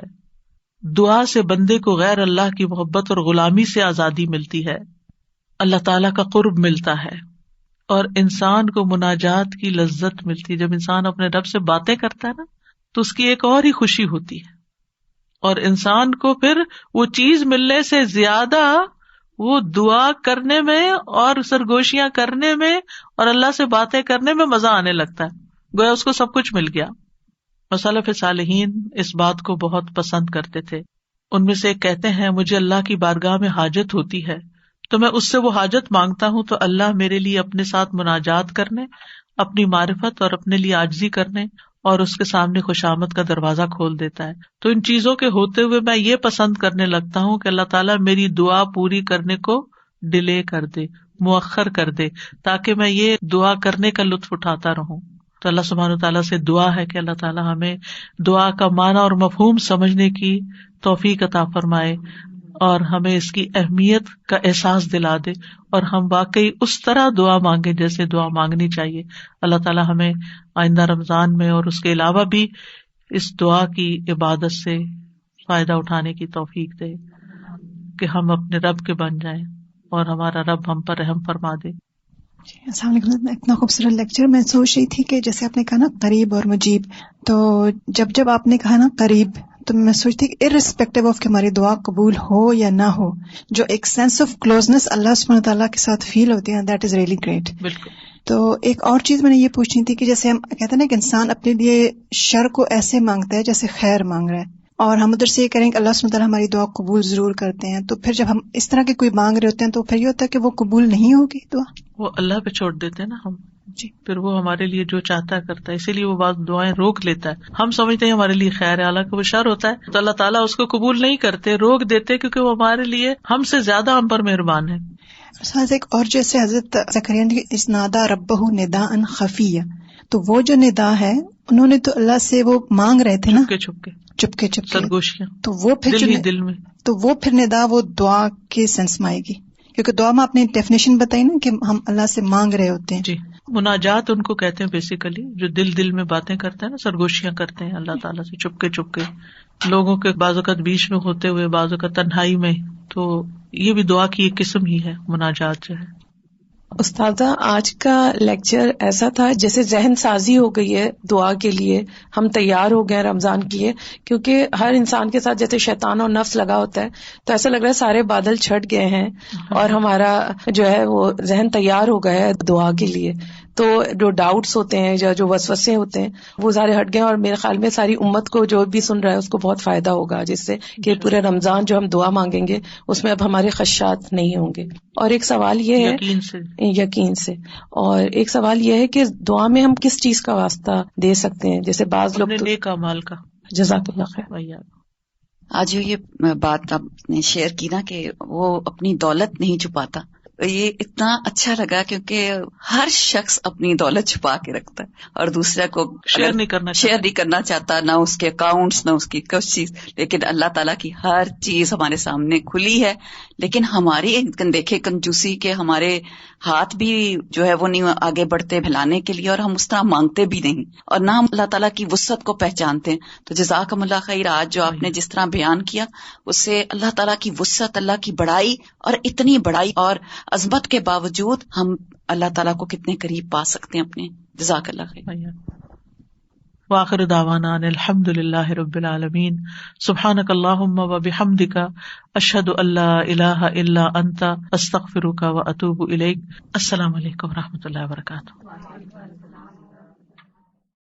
دعا سے بندے کو غیر اللہ کی محبت اور غلامی سے آزادی ملتی ہے, اللہ تعالیٰ کا قرب ملتا ہے, اور انسان کو مناجات کی لذت ملتی ہے. جب انسان اپنے رب سے باتیں کرتا ہے نا تو اس کی ایک اور ہی خوشی ہوتی ہے, اور انسان کو پھر وہ چیز ملنے سے زیادہ وہ دعا کرنے میں اور سرگوشیاں کرنے میں اور اللہ سے باتیں کرنے میں مزہ آنے لگتا ہے, گویا اس کو سب کچھ مل گیا. سلف صالحین اس بات کو بہت پسند کرتے تھے. ان میں سے ایک کہتے ہیں مجھے اللہ کی بارگاہ میں حاجت ہوتی ہے تو میں اس سے وہ حاجت مانگتا ہوں تو اللہ میرے لیے اپنے ساتھ مناجات کرنے, اپنی معرفت اور اپنے لیے عاجزی کرنے اور اس کے سامنے خوشامد کا دروازہ کھول دیتا ہے. تو ان چیزوں کے ہوتے ہوئے میں یہ پسند کرنے لگتا ہوں کہ اللہ تعالیٰ میری دعا پوری کرنے کو ڈیلے کر دے, مؤخر کر دے, تاکہ میں یہ دعا کرنے کا لطف اٹھاتا رہوں. تو اللہ سبحانہ وتعالیٰ سے دعا ہے کہ اللہ تعالیٰ ہمیں دعا کا معنی اور مفہوم سمجھنے کی توفیق عطا فرمائے اور ہمیں اس کی اہمیت کا احساس دلا دے, اور ہم واقعی اس طرح دعا مانگے جیسے دعا مانگنی چاہیے. اللہ تعالیٰ ہمیں آئندہ رمضان میں اور اس کے علاوہ بھی اس دعا کی عبادت سے فائدہ اٹھانے کی توفیق دے کہ ہم اپنے رب کے بن جائیں اور ہمارا رب ہم پر رحم فرما دے. السلام علیکم. اتنا خوبصورت لیکچر. میں سوچ رہی تھی کہ جیسے آپ نے کہا نا قریب اور مجیب, تو جب آپ نے کہا نا قریب تو میں سوچتی کہ ارسپیکٹو آف کہ ہماری دعا قبول ہو یا نہ ہو, جو ایک سینس آف کلوزنس اللہ سبحانہ تعالیٰ کے ساتھ فیل ہوتی ہے, دیٹ از ریئلی گریٹ. بالکل. تو ایک اور چیز میں نے یہ پوچھنی تھی کہ جیسے ہم کہتے ہیں نا کہ انسان اپنے لیے شر کو ایسے مانگتا ہے جیسے خیر مانگ رہا ہے, اور ہم ادھر سے یہ کریں کہ اللہ سبحانہ تعالیٰ ہماری دعا قبول ضرور کرتے ہیں, تو پھر جب ہم اس طرح کے کوئی مانگ رہے ہوتے ہیں تو پھر یہ ہوتا ہے کہ وہ قبول نہیں ہوگی دعا, وہ اللہ پہ چھوڑ دیتے ہیں نا ہم. جی, پھر وہ ہمارے لیے جو چاہتا ہے کرتا ہے, اسی لیے وہ بعض دعائیں روک لیتا ہے. ہم سمجھتے ہیں ہمارے لیے خیر ہے, حالانکہ وہ شر ہوتا ہے, تو اللہ تعالیٰ اس کو قبول نہیں کرتے, روک دیتے, کیونکہ وہ ہمارے لیے ہم سے زیادہ ہم پر مہربان ہے. ایک اور جیسے حضرت زکریا نے اس نادا ربہ نداء خفیہ, تو وہ جو ندا ہے انہوں نے تو اللہ سے وہ مانگ رہے تھے نا چپکے سرگوشیاں, تو وہ پھر دل میں, تو وہ پھر ندا وہ دعا کے سینس میں آئے گی, کیونکہ دعا میں آپ نے ڈیفینیشن بتائی نا کہ ہم اللہ سے مانگ رہے ہوتے ہیں. جی, مناجات ان کو کہتے ہیں بیسیکلی, جو دل میں باتیں کرتے ہیں نا, سرگوشیاں کرتے ہیں اللہ تعالیٰ سے چپکے لوگوں کے بعض اوقات بیچ میں ہوتے ہوئے, بعض اوقات تنہائی میں, تو یہ بھی دعا کی ایک قسم ہی ہے مناجات جو ہے. استاذہ آج کا لیکچر ایسا تھا جیسے ذہن سازی ہو گئی ہے دعا کے لیے, ہم تیار ہو گئے رمضان کے لیے, کیونکہ ہر انسان کے ساتھ جیسے شیطان اور نفس لگا ہوتا ہے, تو ایسا لگ رہا ہے سارے بادل چھٹ گئے ہیں اور ہمارا جو ہے وہ ذہن تیار ہو گیا ہے دعا کے لیے. تو جو ڈاؤٹس ہوتے ہیں یا جو وسوسے ہوتے ہیں وہ سارے ہٹ گئے, اور میرے خیال میں ساری امت کو جو بھی سن رہا ہے اس کو بہت فائدہ ہوگا, جس سے کہ پورے رمضان جو ہم دعا مانگیں گے اس میں اب ہمارے خدشات نہیں ہوں گے. اور ایک سوال یہ ہے یقین سے, اور ایک سوال یہ ہے کہ دعا میں ہم کس چیز کا واسطہ دے سکتے ہیں, جیسے بعض لوگ نیک اعمال کا. جزاک اللہ خیر. آج جو یہ بات آپ نے شیئر کی نا کہ وہ اپنی دولت نہیں چھپاتا, یہ اتنا اچھا لگا, کیونکہ ہر شخص اپنی دولت چھپا کے رکھتا ہے اور دوسرے کو شیئر نہیں کرنا چاہتا, نہ اس کے اکاؤنٹس نہ اس کی کچھ چیز. لیکن اللہ تعالیٰ کی ہر چیز ہمارے سامنے کھلی ہے, لیکن ہماری دیکھے کنجوسی کے ہمارے ہاتھ بھی جو ہے وہ نہیں آگے بڑھتے پھیلانے کے لیے, اور ہم اس طرح مانگتے بھی نہیں, اور نہ ہم اللہ تعالیٰ کی وسعت کو پہچانتے ہیں. تو جزاکم اللہ خیر, آج جو آپ نے جس طرح بیان کیا اس سے اللہ تعالیٰ کی وسعت, اللہ کی بڑائی, اور اتنی بڑائی اور عظمت کے باوجود ہم اللہ تعالیٰ کو کتنے قریب پا سکتے ہیں اپنے. جزاک اللہ خیر. وآخر دعوانا ان الحمد للہ رب العالمین. سبحانک اللہم و بحمدک, اشہد ان لا الہ الا انت, استغفرک و اتوب الیک. السلام علیکم و رحمۃ اللہ وبرکاتہ.